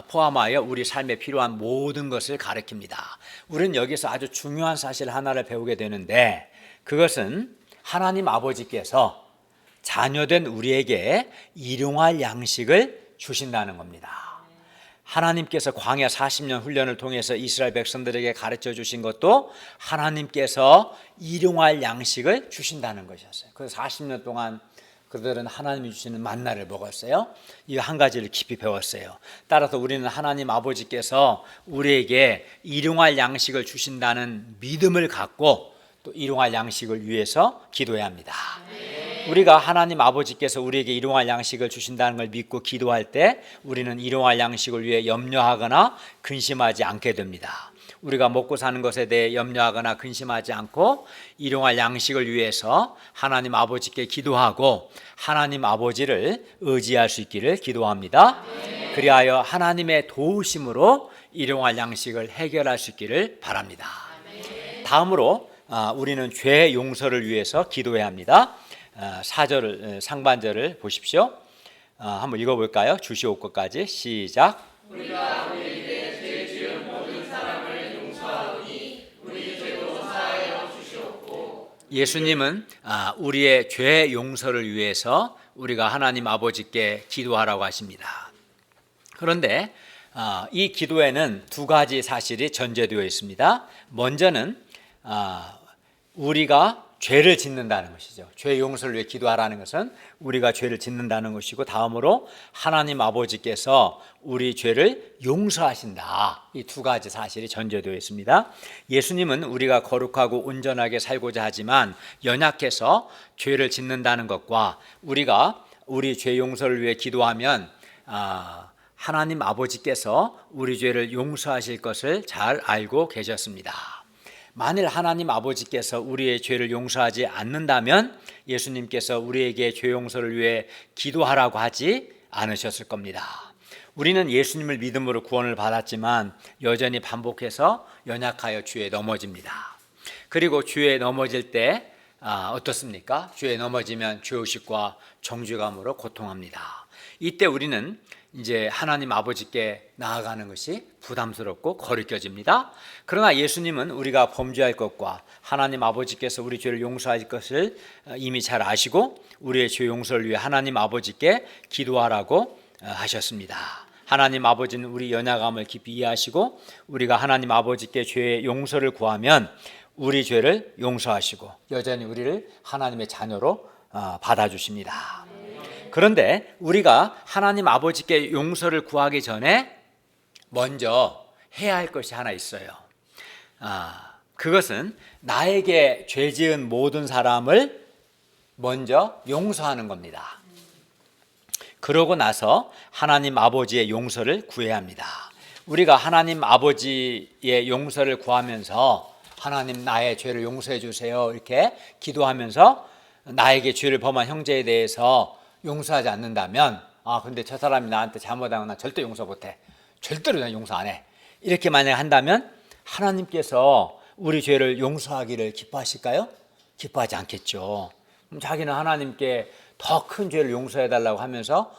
포함하여 우리 삶에 필요한 모든 것을 가리킵니다. 우리는 여기서 아주 중요한 사실 하나를 배우게 되는데 그것은 하나님 아버지께서 자녀된 우리에게 일용할 양식을 주신다는 겁니다. 하나님께서 광야 40년 훈련을 통해서 이스라엘 백성들에게 가르쳐 주신 것도 하나님께서 일용할 양식을 주신다는 것이었어요. 그래서 40년 동안 그들은 하나님이 주시는 만나를 먹었어요. 이 한 가지를 깊이 배웠어요. 따라서 우리는 하나님 아버지께서 우리에게 일용할 양식을 주신다는 믿음을 갖고 또 일용할 양식을 위해서 기도해야 합니다. 우리가 하나님 아버지께서 우리에게 일용할 양식을 주신다는 걸 믿고 기도할 때 우리는 일용할 양식을 위해 염려하거나 근심하지 않게 됩니다. 우리가 먹고 사는 것에 대해 염려하거나 근심하지 않고 일용할 양식을 위해서 하나님 아버지께 기도하고 하나님 아버지를 의지할 수 있기를 기도합니다. 그리하여 하나님의 도우심으로 일용할 양식을 해결할 수 있기를 바랍니다. 다음으로 우리는 죄 용서를 위해서 기도해야 합니다. 4절을 상반절을 보십시오. 한번 읽어볼까요? 주시옵고까지 시작. 우리가 우리에게 죄 지은 모든 사람을 용서하오니 우리 죄도 사하여 주시옵고 예수님은 우리의 죄 용서를 위해서 우리가 하나님 아버지께 기도하라고 하십니다. 그런데 이 기도에는 두 가지 사실이 전제되어 있습니다. 먼저는 우리가 죄를 짓는다는 것이죠. 죄 용서를 위해 기도하라는 것은 우리가 죄를 짓는다는 것이고 다음으로 하나님 아버지께서 우리 죄를 용서하신다. 이 두 가지 사실이 전제되어 있습니다. 예수님은 우리가 거룩하고 온전하게 살고자 하지만 연약해서 죄를 짓는다는 것과 우리가 우리 죄 용서를 위해 기도하면 하나님 아버지께서 우리 죄를 용서하실 것을 잘 알고 계셨습니다. 만일 하나님 아버지께서 우리의 죄를 용서하지 않는다면 예수님께서 우리에게 죄 용서를 위해 기도하라고 하지 않으셨을 겁니다. 우리는 예수님을 믿음으로 구원을 받았지만 여전히 반복해서 연약하여 죄에 넘어집니다. 그리고 죄에 넘어질 때 어떻습니까? 죄에 넘어지면 죄의식과 정죄감으로 고통합니다. 이때 우리는 이제 하나님 아버지께 나아가는 것이 부담스럽고 거리껴집니다. 그러나 예수님은 우리가 범죄할 것과 하나님 아버지께서 우리 죄를 용서할 것을 이미 잘 아시고 우리의 죄 용서를 위해 하나님 아버지께 기도하라고 하셨습니다. 하나님 아버지는 우리 연약함을 깊이 이해하시고 우리가 하나님 아버지께 죄의 용서를 구하면 우리 죄를 용서하시고 여전히 우리를 하나님의 자녀로 받아주십니다. 그런데 우리가 하나님 아버지께 용서를 구하기 전에 먼저 해야 할 것이 하나 있어요. 그것은 나에게 죄 지은 모든 사람을 먼저 용서하는 겁니다. 그러고 나서 하나님 아버지의 용서를 구해야 합니다. 우리가 하나님 아버지의 용서를 구하면서 하나님 나의 죄를 용서해 주세요 이렇게 기도하면서 나에게 죄를 범한 형제에 대해서 용서하지 않는다면 아, 근데 저 사람이 나한테 잘못한 건 난 절대 용서 못해. 절대로 난 용서 안 해. 이렇게 만약 한다면 하나님께서 우리 죄를 용서하기를 기뻐하실까요? 기뻐하지 않겠죠. 그럼 자기는 하나님께 더 큰 죄를 용서해달라고 하면서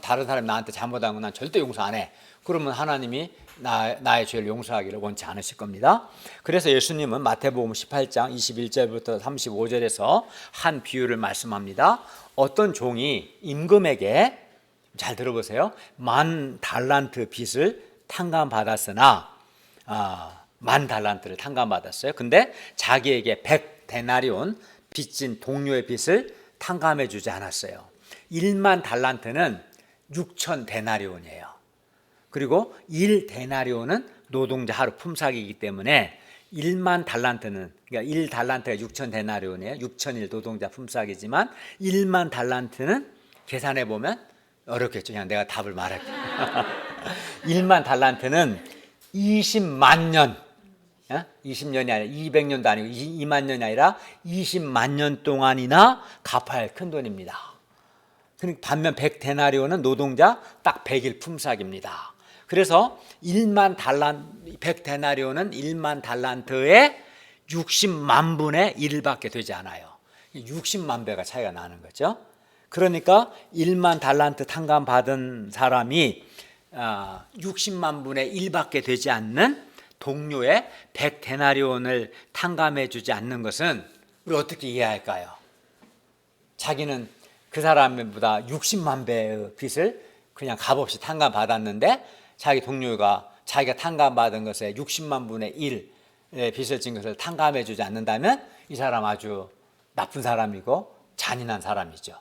다른 사람이 나한테 잘못한 건 난 절대 용서 안 해. 그러면 하나님이 나의 죄를 용서하기를 원치 않으실 겁니다. 그래서 예수님은 마태복음 18장 21절부터 35절에서 한 비유를 말씀합니다. 어떤 종이 임금에게, 잘 들어보세요, 10,000달란트 빚을 탕감받았으나 10,000달란트를 탕감받았어요. 근데 자기에게 100데나리온 빚진 동료의 빚을 탕감해 주지 않았어요. 10,000달란트는 6,000데나리온이에요. 그리고 1데나리온은 노동자 하루 품삯이기 때문에 10,000달란트는, 그러니까 1달란트가 6,000데나리온이에요. 6,000일 노동자 품삯이지만 10,000달란트는 계산해 보면 어렵겠죠. 그냥 내가 답을 말할게요. 10,000달란트는 20만 년, 20년이 아니라 200년도 아니고 2만 년이 아니라 20만 년 동안이나 갚아야 할 큰 돈입니다. 반면 100데나리온은 노동자 딱 100일 품삯입니다. 그래서 100데나리온은 10,000달란트의 60만 분의 1밖에 되지 않아요. 60만 배가 차이가 나는 거죠. 그러니까 10,000달란트 탕감받은 사람이 60만 분의 1밖에 되지 않는 동료의 100데나리온을 탕감해 주지 않는 것은 우리 어떻게 이해할까요? 자기는 그 사람보다 60만 배의 빚을 그냥 값없이 탕감받았는데 자기 동료가 자기가 탕감받은 것에 60만 분의 1의 빚을 진 것을 탕감해 주지 않는다면 이 사람 아주 나쁜 사람이고 잔인한 사람이죠.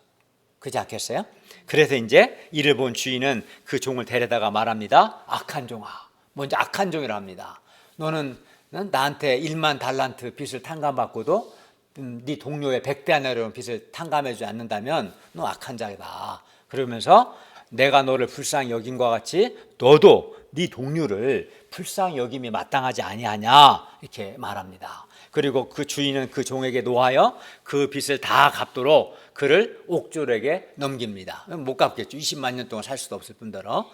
그렇지 않겠어요? 그래서 이제 이를 본 주인은 그 종을 데려다가 말합니다. 악한 종아. 먼저 악한 종이라 합니다. 너는 나한테 10,000달란트 빚을 탕감받고도 네 동료의 100데나리온 빚을 탕감해주지 않는다면 너 악한 자이다. 그러면서 내가 너를 불쌍히 여긴 것 같이 너도 네 동료를 불쌍히 여김이 마땅하지 아니하냐 이렇게 말합니다. 그리고 그 주인은 그 종에게 노하여 그 빚을 다 갚도록 그를 옥졸에게 넘깁니다. 못 갚겠죠. 20만 년 동안 살 수도 없을 뿐더러.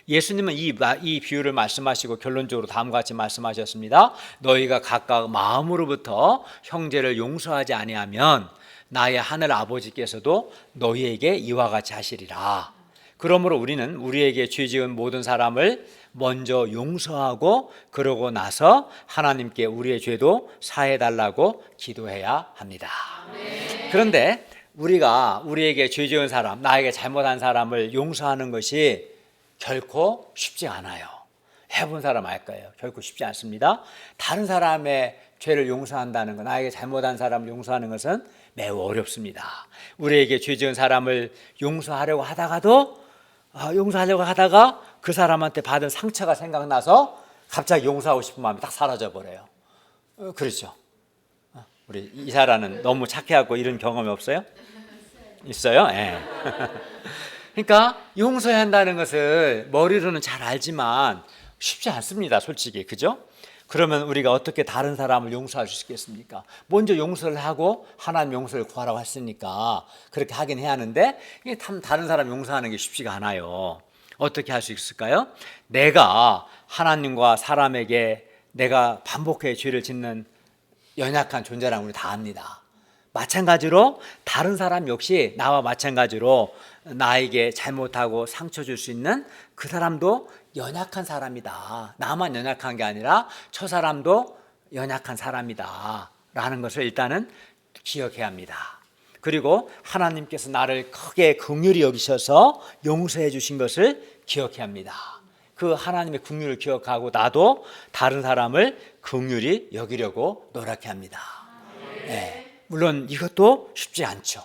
예수님은 이 비유를 말씀하시고 결론적으로 다음과 같이 말씀하셨습니다. 너희가 각각 마음으로부터 형제를 용서하지 아니하면 나의 하늘 아버지께서도 너희에게 이와 같이 하시리라. 그러므로 우리는 우리에게 죄 지은 모든 사람을 먼저 용서하고 그러고 나서 하나님께 우리의 죄도 사해 달라고 기도해야 합니다. 그런데 우리가 우리에게 죄 지은 사람, 나에게 잘못한 사람을 용서하는 것이 결코 쉽지 않아요. 해본 사람 알 거예요. 결코 쉽지 않습니다. 다른 사람의 죄를 용서한다는 것, 나에게 잘못한 사람을 용서하는 것은 매우 어렵습니다. 우리에게 죄 지은 사람을 용서하려고 하다가 그 사람한테 받은 상처가 생각나서 갑자기 용서하고 싶은 마음이 딱 사라져 버려요. 그렇죠? 우리 이사라는 너무 착해하고 이런 경험이 없어요? 있어요? 네. 그러니까 용서해야 한다는 것을 머리로는 잘 알지만 쉽지 않습니다. 솔직히. 그죠? 그러면 우리가 어떻게 다른 사람을 용서할 수 있겠습니까? 먼저 용서를 하고 하나님 용서를 구하라고 했으니까 그렇게 하긴 해야 하는데 이게 참 다른 사람 용서하는 게 쉽지가 않아요. 어떻게 할 수 있을까요? 내가 하나님과 사람에게 내가 반복해 죄를 짓는 연약한 존재라는 우리 다 압니다. 마찬가지로 다른 사람 역시 나와 마찬가지로 나에게 잘못하고 상처 줄 수 있는 그 사람도 연약한 사람이다. 나만 연약한 게 아니라 저 사람도 연약한 사람이다 라는 것을 일단은 기억해야 합니다. 그리고 하나님께서 나를 크게 긍휼히 여기셔서 용서해 주신 것을 기억해야 합니다. 그 하나님의 긍휼을 기억하고 나도 다른 사람을 긍휼히 여기려고 노력해야 합니다. 네. 물론 이것도 쉽지 않죠.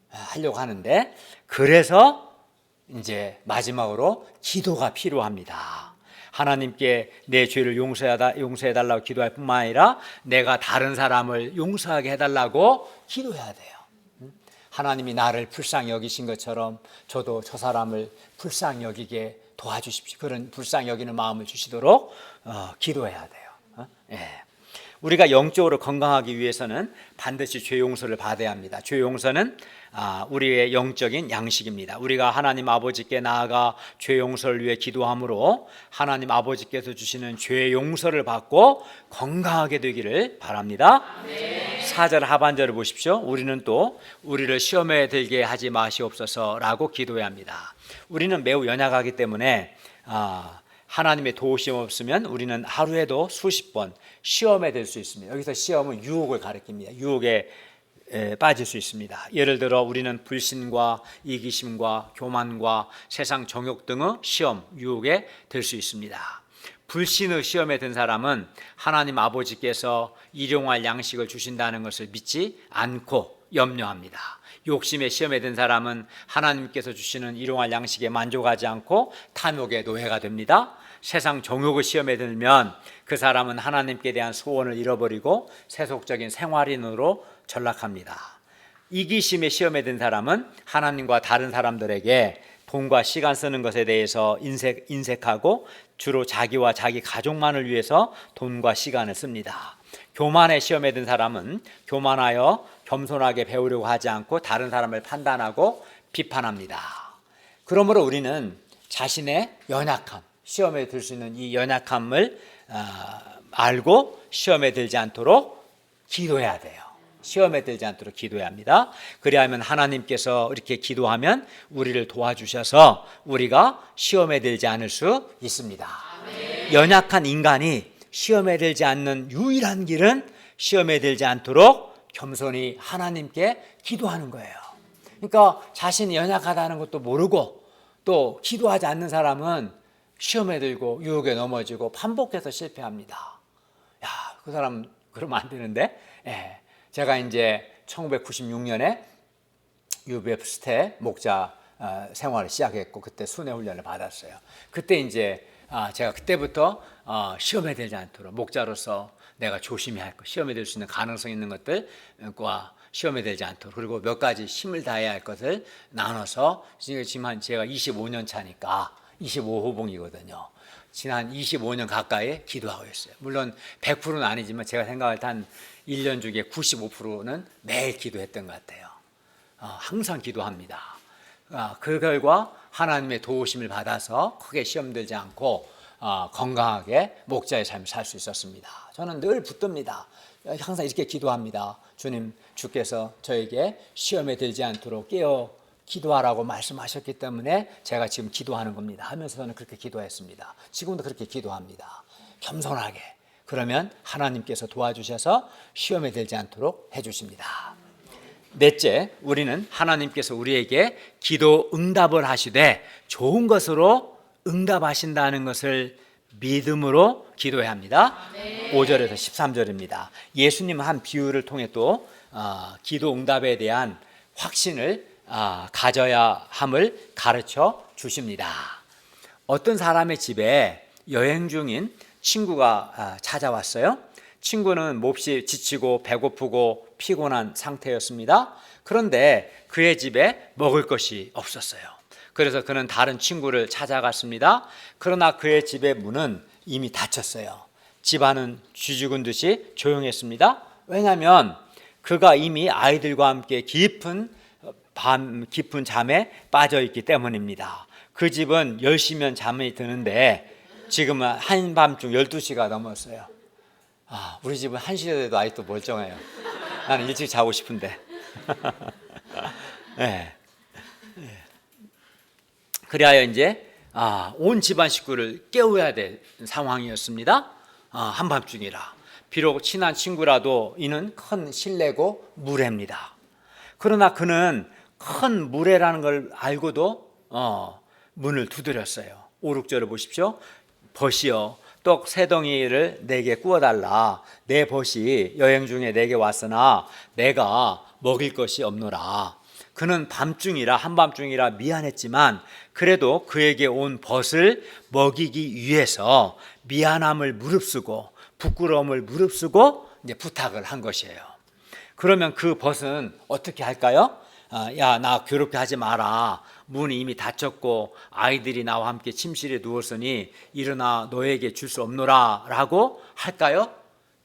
하려고 하는데 그래서 이제 마지막으로 기도가 필요합니다. 하나님께 내 죄를 용서해달라고 기도할 뿐만 아니라 내가 다른 사람을 용서하게 해달라고 기도해야 돼요. 하나님이 나를 불쌍히 여기신 것처럼 저도 저 사람을 불쌍히 여기게 도와주십시오. 그런 불쌍히 여기는 마음을 주시도록 기도해야 돼요. 예. 우리가 영적으로 건강하기 위해서는 반드시 죄 용서를 받아야 합니다. 죄 용서는 우리의 영적인 양식입니다. 우리가 하나님 아버지께 나아가 죄 용서를 위해 기도함으로 하나님 아버지께서 주시는 죄 용서를 받고 건강하게 되기를 바랍니다. 4절 하반절을 보십시오. 우리는 또 우리를 시험에 들게 하지 마시옵소서라고 기도해야 합니다. 우리는 매우 연약하기 때문에 하나님의 도우심 없으면 우리는 하루에도 수십 번 시험에 들 수 있습니다. 여기서 시험은 유혹을 가리킵니다. 유혹에 빠질 수 있습니다. 예를 들어 우리는 불신과 이기심과 교만과 세상 정욕 등의 시험, 유혹에 들 수 있습니다. 불신의 시험에 든 사람은 하나님 아버지께서 일용할 양식을 주신다는 것을 믿지 않고 염려합니다. 욕심의 시험에 든 사람은 하나님께서 주시는 일용할 양식에 만족하지 않고 탐욕의 노예가 됩니다. 세상 정욕의 시험에 들면 그 사람은 하나님께 대한 소원을 잃어버리고 세속적인 생활인으로 전락합니다. 이기심의 시험에 든 사람은 하나님과 다른 사람들에게 돈과 시간 쓰는 것에 대해서 인색하고 주로 자기와 자기 가족만을 위해서 돈과 시간을 씁니다. 교만의 시험에 든 사람은 교만하여 겸손하게 배우려고 하지 않고 다른 사람을 판단하고 비판합니다. 그러므로 우리는 자신의 연약함, 시험에 들 수 있는 이 연약함을 알고 시험에 들지 않도록 기도해야 돼요. 시험에 들지 않도록 기도해야 합니다. 그리하면 하나님께서 이렇게 기도하면 우리를 도와주셔서 우리가 시험에 들지 않을 수 있습니다. 아멘. 연약한 인간이 시험에 들지 않는 유일한 길은 시험에 들지 않도록 겸손히 하나님께 기도하는 거예요. 그러니까 자신이 연약하다는 것도 모르고 또 기도하지 않는 사람은 시험에 들고 유혹에 넘어지고 반복해서 실패합니다. 야, 그 사람 그러면 안 되는데. 제가 이제 1996년에 UBF 때 목자 생활을 시작했고 그때 순회 훈련을 받았어요. 그때 이제 제가 그때부터 시험에 들지 않도록 목자로서 내가 조심해야 할 것, 시험에 들 수 있는 가능성 있는 것들과 시험에 들지 않도록 그리고 몇 가지 힘을 다해야 할 것을 나눠서 지금 제가 25년 차니까 25호봉이거든요. 지난 25년 가까이 기도하고 있어요. 물론 100%는 아니지만 제가 생각할 때 한 1년 중에 95%는 매일 기도했던 것 같아요. 항상 기도합니다. 그 결과 하나님의 도우심을 받아서 크게 시험 들지 않고 건강하게 목자의 삶을 살 수 있었습니다. 저는 늘 붙듭니다. 항상 이렇게 기도합니다. 주님, 주께서 저에게 시험에 들지 않도록 깨어 기도하라고 말씀하셨기 때문에 제가 지금 기도하는 겁니다 하면서 저는 그렇게 기도했습니다. 지금도 그렇게 기도합니다. 겸손하게. 그러면 하나님께서 도와주셔서 시험에 들지 않도록 해주십니다. 넷째, 우리는 하나님께서 우리에게 기도 응답을 하시되 좋은 것으로 응답하신다는 것을 믿음으로 기도해야 합니다. 5절에서 13절입니다. 예수님은 한 비유를 통해 또 기도 응답에 대한 확신을 가져야 함을 가르쳐 주십니다. 어떤 사람의 집에 여행 중인 친구가 찾아왔어요. 친구는 몹시 지치고 배고프고 피곤한 상태였습니다. 그런데 그의 집에 먹을 것이 없었어요. 그래서 그는 다른 친구를 찾아갔습니다. 그러나 그의 집의 문은 이미 닫혔어요. 집안은 쥐죽은 듯이 조용했습니다. 왜냐하면 그가 이미 아이들과 함께 깊은 잠에 빠져 있기 때문입니다. 그 집은 10시면 잠이 드는데 지금은 한밤중 12시가 넘었어요. 우리 집은 1시에 돼도 아직도 멀쩡해요. 나는 일찍 자고 싶은데. 네. 그래야 이제 온 집안 식구를 깨워야 될 상황이었습니다. 한밤중이라. 비록 친한 친구라도 이는 큰 신뢰고 무례입니다. 그러나 그는 큰 무례라는 걸 알고도 문을 두드렸어요. 5, 6절을 보십시오. 벗이여 떡 3덩이를 내게 구워달라. 내 벗이 여행 중에 내게 왔으나 내가 먹일 것이 없노라. 그는 밤중이라 한밤중이라 미안했지만 그래도 그에게 온 벗을 먹이기 위해서 미안함을 무릅쓰고 부끄러움을 무릅쓰고 이제 부탁을 한 것이에요. 그러면 그 벗은 어떻게 할까요? 야, 나 괴롭게 하지 마라. 문이 이미 닫혔고 아이들이 나와 함께 침실에 누웠으니 일어나 너에게 줄 수 없노라 라고 할까요?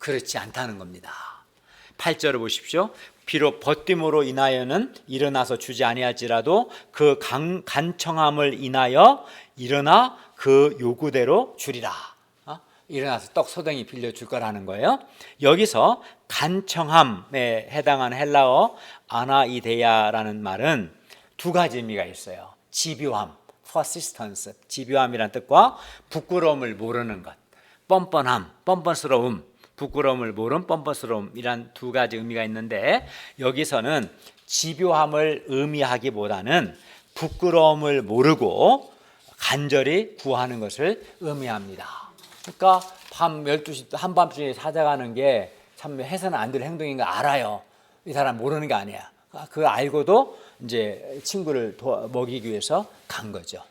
그렇지 않다는 겁니다. 8절을 보십시오. 비록 벗김으로 인하여는 일어나서 주지 아니할지라도 그 간청함을 인하여 일어나 그 요구대로 주리라. 일어나서 떡 소덩이 빌려줄 거라는 거예요. 여기서 간청함에 해당하는 헬라어 아나이데야라는 말은 두 가지 의미가 있어요. 집요함, persistence, 집요함이란 뜻과 부끄러움을 모르는 것, 뻔뻔함, 뻔뻔스러움, 부끄러움을 모른 뻔뻔스러움이란 두 가지 의미가 있는데, 여기서는 집요함을 의미하기보다는 부끄러움을 모르고 간절히 구하는 것을 의미합니다. 그러니까 밤 12시 한밤중에 찾아가는 게 참 해서는 안 될 행동인 거 알아요. 이 사람 모르는 게 아니야. 그걸 알고도 이제 친구를 먹이기 위해서 간 거죠.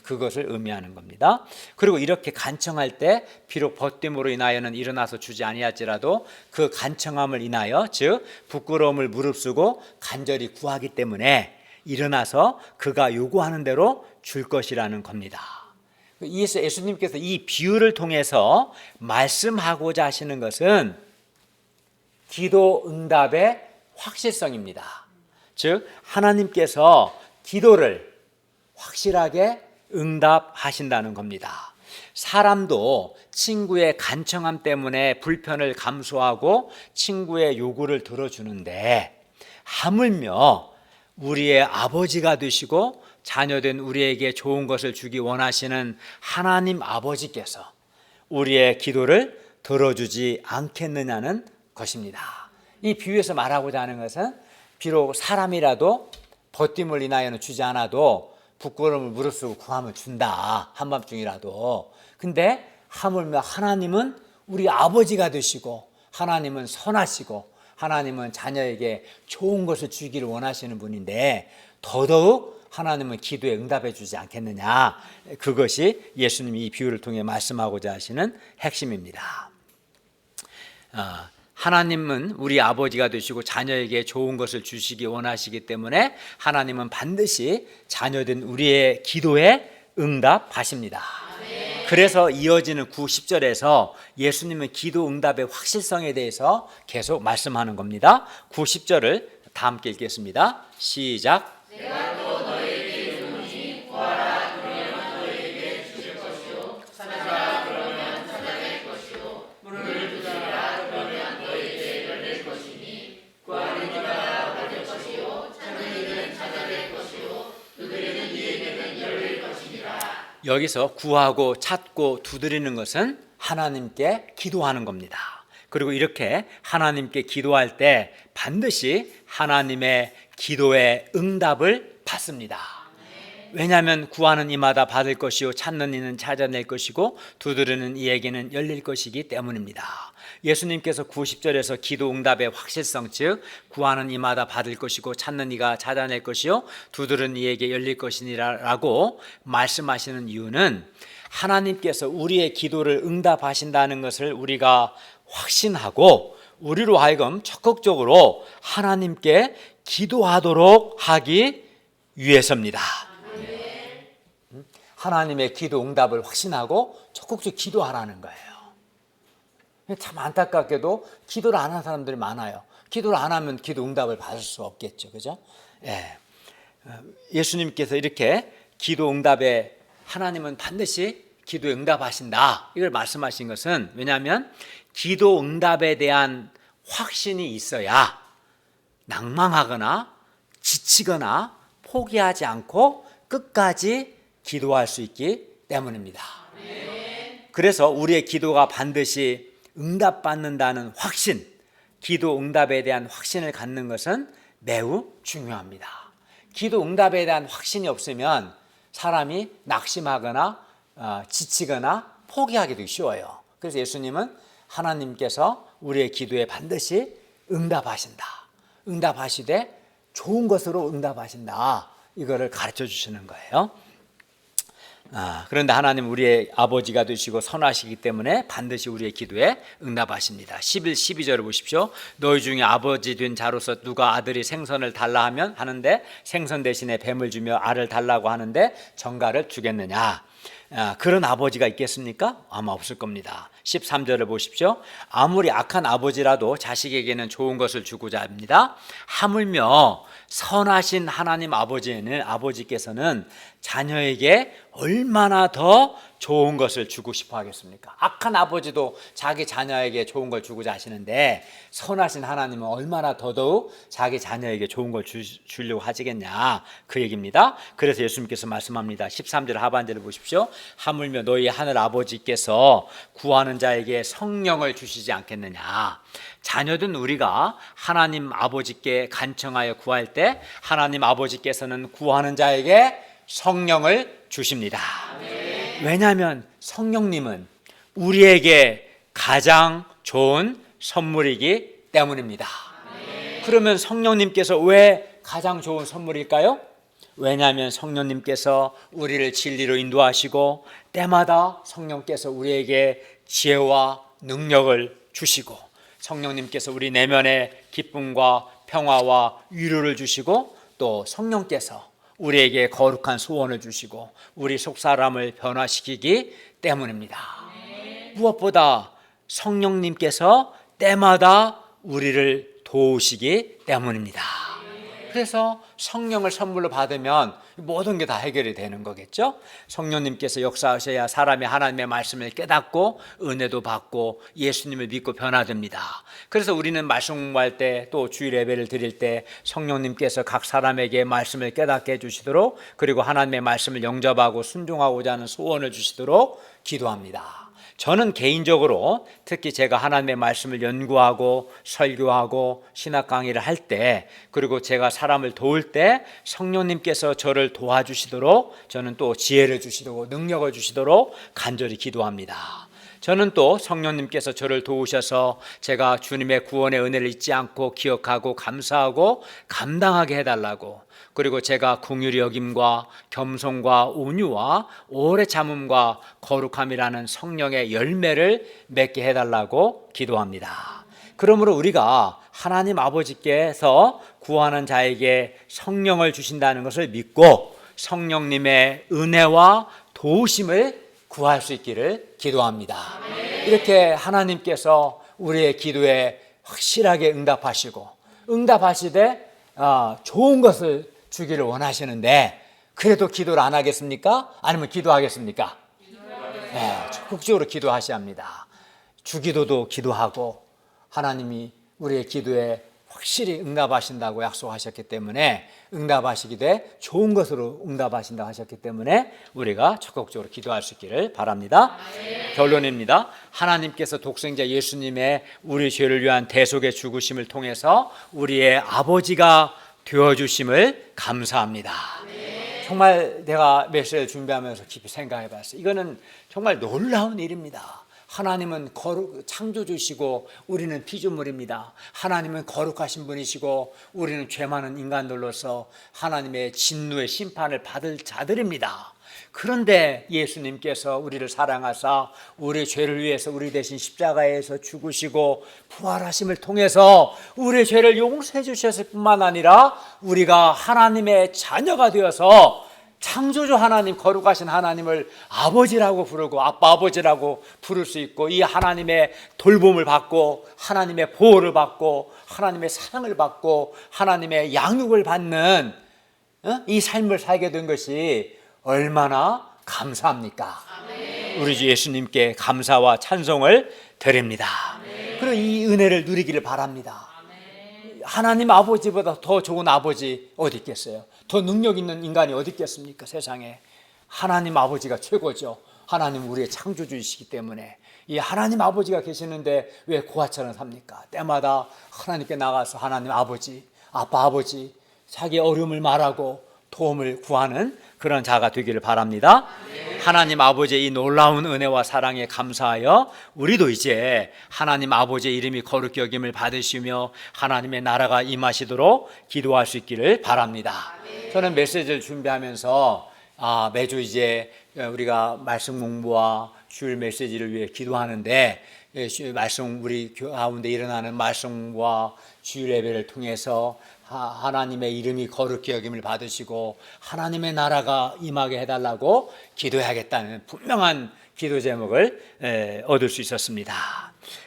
그것을 의미하는 겁니다. 그리고 이렇게 간청할 때 비록 벗됨으로 인하여는 일어나서 주지 아니할지라도 그 간청함을 인하여, 즉 부끄러움을 무릅쓰고 간절히 구하기 때문에 일어나서 그가 요구하는 대로 줄 것이라는 겁니다. 예수님께서 이 비유를 통해서 말씀하고자 하시는 것은 기도 응답의 확실성입니다. 즉 하나님께서 기도를 확실하게 응답하신다는 겁니다. 사람도 친구의 간청함 때문에 불편을 감수하고 친구의 요구를 들어주는데, 하물며 우리의 아버지가 되시고 자녀된 우리에게 좋은 것을 주기 원하시는 하나님 아버지께서 우리의 기도를 들어주지 않겠느냐는 것입니다. 이 비유에서 말하고자 하는 것은 비록 사람이라도 벗김을 인하여는 주지 않아도 부끄러움을 무릅쓰고 구하면 준다, 한밤중이라도. 근데 하물며 하나님은 우리 아버지가 되시고 하나님은 선하시고 하나님은 자녀에게 좋은 것을 주기를 원하시는 분인데 더더욱 하나님은 기도에 응답해 주지 않겠느냐. 그것이 예수님이 이 비유를 통해 말씀하고자 하시는 핵심입니다. 하나님은 우리 아버지가 되시고 자녀에게 좋은 것을 주시기 원하시기 때문에 하나님은 반드시 자녀된 우리의 기도에 응답하십니다. 그래서 이어지는 9, 10절에서 예수님은 기도 응답의 확실성에 대해서 계속 말씀하는 겁니다. 9, 10절을 다 함께 읽겠습니다. 시작. 내가 또 너희에게 주노니 구하라 그러면 너희에게 주실 것이요 찾아라 그러면 찾아낼 것이요 문을 두드리라 그러면 너희에게 열릴 것이니 구하는 이가 받을 것이요 찾는 이는 찾아낼 것이요 두드리는 이에게는 열릴 것이니라. 여기서 구하고 찾고 두드리는 것은 하나님께 기도하는 겁니다. 그리고 이렇게 하나님께 기도할 때 반드시 하나님의 기도의 응답을 받습니다. 왜냐하면 구하는 이마다 받을 것이요 찾는 이는 찾아낼 것이고 두드리는 이에게는 열릴 것이기 때문입니다. 예수님께서 90절에서 기도 응답의 확실성, 즉 구하는 이마다 받을 것이고 찾는 이가 찾아낼 것이요 두드리는 이에게 열릴 것이니라라고 말씀하시는 이유는 하나님께서 우리의 기도를 응답하신다는 것을 우리가 확신하고 우리로 하여금 적극적으로 하나님께 기도하도록 하기 위해서입니다. 하나님의 기도 응답을 확신하고 적극적으로 기도하라는 거예요. 참 안타깝게도 기도를 안 하는 사람들이 많아요. 기도를 안 하면 기도 응답을 받을 수 없겠죠. 그죠? 예. 예수님께서 이렇게 기도 응답에 하나님은 반드시 기도에 응답하신다, 이걸 말씀하신 것은 왜냐하면 기도 응답에 대한 확신이 있어야 낭망하거나 지치거나 포기하지 않고 끝까지 기도할 수 있기 때문입니다. 그래서 우리의 기도가 반드시 응답받는다는 확신, 기도 응답에 대한 확신을 갖는 것은 매우 중요합니다. 기도 응답에 대한 확신이 없으면 사람이 낙심하거나 지치거나 포기하기도 쉬워요. 그래서 예수님은 하나님께서 우리의 기도에 반드시 응답하신다, 응답하시되 좋은 것으로 응답하신다, 이거를 가르쳐 주시는 거예요. 그런데 하나님 우리의 아버지가 되시고 선하시기 때문에 반드시 우리의 기도에 응답하십니다. 11, 12절을 보십시오. 너희 중에 아버지 된 자로서 누가 아들이 생선을 달라 하는데 생선 대신에 뱀을 주며 알을 달라고 하는데 정갈을 주겠느냐. 그런 아버지가 있겠습니까? 아마 없을 겁니다. 13절을 보십시오. 아무리 악한 아버지라도 자식에게는 좋은 것을 주고자 합니다. 하물며 선하신 하나님 아버지께서는 자녀에게 얼마나 더 좋은 것을 주고 싶어 하겠습니까? 악한 아버지도 자기 자녀에게 좋은 걸 주고자 하시는데 선하신 하나님은 얼마나 더더욱 자기 자녀에게 좋은 걸 주려고 하시겠냐, 그 얘기입니다. 그래서 예수님께서 말씀합니다. 13절 하반절을 보십시오. 하물며 너희 하늘 아버지께서 구하는 자에게 성령을 주시지 않겠느냐. 자녀든 우리가 하나님 아버지께 간청하여 구할 때 하나님 아버지께서는 구하는 자에게 성령을 주십니다. 왜냐하면 성령님은 우리에게 가장 좋은 선물이기 때문입니다. 그러면 성령님께서 왜 가장 좋은 선물일까요? 왜냐하면 성령님께서 우리를 진리로 인도하시고 때마다 성령께서 우리에게 지혜와 능력을 주시고 성령님께서 우리 내면에 기쁨과 평화와 위로를 주시고 또 성령께서 우리에게 거룩한 소원을 주시고 우리 속사람을 변화시키기 때문입니다. 무엇보다 성령님께서 때마다 우리를 도우시기 때문입니다. 그래서 성령을 선물로 받으면 모든 게 다 해결이 되는 거겠죠. 성령님께서 역사하셔야 사람이 하나님의 말씀을 깨닫고 은혜도 받고 예수님을 믿고 변화됩니다. 그래서 우리는 말씀 공부할 때 또 주일 예배를 드릴 때 성령님께서 각 사람에게 말씀을 깨닫게 해주시도록 그리고 하나님의 말씀을 영접하고 순종하고자 하는 소원을 주시도록 기도합니다. 저는 개인적으로 특히 제가 하나님의 말씀을 연구하고 설교하고 신학 강의를 할 때 그리고 제가 사람을 도울 때 성령님께서 저를 도와주시도록 저는 또 지혜를 주시도록 능력을 주시도록 간절히 기도합니다. 저는 또 성령님께서 저를 도우셔서 제가 주님의 구원의 은혜를 잊지 않고 기억하고 감사하고 감당하게 해달라고 그리고 제가 긍휼히 여김과 겸손과 온유와 오래 참음과 거룩함이라는 성령의 열매를 맺게 해달라고 기도합니다. 그러므로 우리가 하나님 아버지께서 구하는 자에게 성령을 주신다는 것을 믿고 성령님의 은혜와 도우심을 구할 수 있기를 기도합니다. 이렇게 하나님께서 우리의 기도에 확실하게 응답하시되 좋은 것을 주기를 원하시는데 그래도 기도를 안 하겠습니까? 아니면 기도하겠습니까? 네, 적극적으로 기도하셔야 합니다. 주기도도 기도하고 하나님이 우리의 기도에 확실히 응답하신다고 약속하셨기 때문에 응답하시기에 좋은 것으로 응답하신다고 하셨기 때문에 우리가 적극적으로 기도할 수 있기를 바랍니다. 결론입니다. 하나님께서 독생자 예수님의 우리 죄를 위한 대속의 죽으심을 통해서 우리의 아버지가 되어주심을 감사합니다. 정말 내가 메시지를 준비하면서 깊이 생각해 봤어요. 이거는 정말 놀라운 일입니다. 하나님은 창조주시고 우리는 피조물입니다. 하나님은 거룩하신 분이시고 우리는 죄 많은 인간들로서 하나님의 진노의 심판을 받을 자들입니다. 그런데 예수님께서 우리를 사랑하사 우리 죄를 위해서 우리 대신 십자가에서 죽으시고 부활하심을 통해서 우리의 죄를 용서해 주셨을 뿐만 아니라 우리가 하나님의 자녀가 되어서 창조주 하나님, 거룩하신 하나님을 아버지라고 부르고 아빠 아버지라고 부를 수 있고 이 하나님의 돌봄을 받고 하나님의 보호를 받고 하나님의 사랑을 받고 하나님의 양육을 받는 이 삶을 살게 된 것이 얼마나 감사합니까? 우리 주 예수님께 감사와 찬송을 드립니다. 그리고 이 은혜를 누리기를 바랍니다. 하나님 아버지보다 더 좋은 아버지 어디 있겠어요? 더 능력 있는 인간이 어디 있겠습니까? 세상에 하나님 아버지가 최고죠. 하나님 우리의 창조주이시기 때문에 이 하나님 아버지가 계시는데 왜 고아처럼 삽니까? 때마다 하나님께 나가서 하나님 아버지, 아빠 아버지 자기 어려움을 말하고 도움을 구하는 그런 자가 되기를 바랍니다. 하나님 아버지의 이 놀라운 은혜와 사랑에 감사하여 우리도 이제 하나님 아버지의 이름이 거룩히 여김을 받으시며 하나님의 나라가 임하시도록 기도할 수 있기를 바랍니다. 저는 메시지를 준비하면서 매주 이제 우리가 말씀 공부와 주일 메시지를 위해 기도하는데 말씀 우리 가운데 일어나는 말씀과 주일 예배를 통해서 하나님의 이름이 거룩히 여김을 받으시고 하나님의 나라가 임하게 해달라고 기도해야겠다는 분명한 기도 제목을 얻을 수 있었습니다.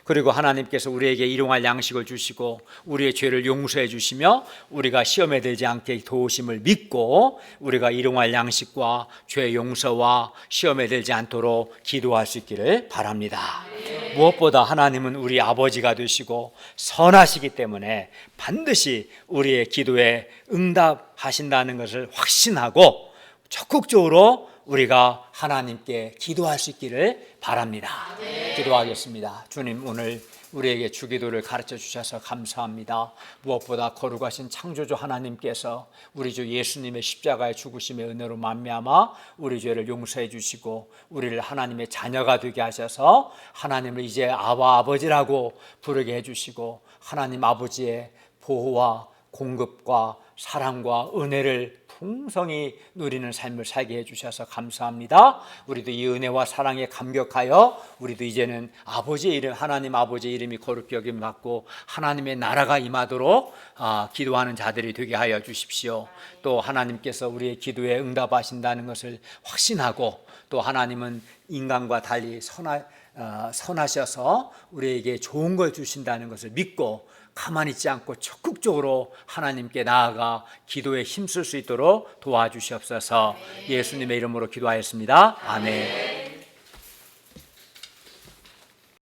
그리고 하나님께서 우리에게 일용할 양식을 주시고 우리의 죄를 용서해 주시며 우리가 시험에 들지 않게 도우심을 믿고 우리가 일용할 양식과 죄 용서와 시험에 들지 않도록 기도할 수 있기를 바랍니다. 무엇보다 하나님은 우리 아버지가 되시고 선하시기 때문에 반드시 우리의 기도에 응답하신다는 것을 확신하고 적극적으로 우리가 하나님께 기도할 수 있기를 바랍니다. 기도하겠습니다. 주님, 오늘 우리에게 주기도를 가르쳐 주셔서 감사합니다. 무엇보다 거룩하신 창조주 하나님께서 우리 주 예수님의 십자가의 죽으심의 은혜로 말미암아 우리 죄를 용서해 주시고 우리를 하나님의 자녀가 되게 하셔서 하나님을 이제 아버지라고 부르게 해주시고 하나님 아버지의 보호와 공급과 사랑과 은혜를 풍성히 누리는 삶을 살게 해주셔서 감사합니다. 우리도 이 은혜와 사랑에 감격하여 우리도 이제는 아버지의 이름, 하나님 아버지의 이름이 거룩히 여김을 받고 하나님의 나라가 임하도록 기도하는 자들이 되게 하여 주십시오. 또 하나님께서 우리의 기도에 응답하신다는 것을 확신하고 또 하나님은 인간과 달리 선하셔서 우리에게 좋은 걸 주신다는 것을 믿고 가만히 있지 않고 적극적으로 하나님께 나아가 기도에 힘쓸 수 있도록 도와주시옵소서. 예수님의 이름으로 기도하였습니다. 아멘.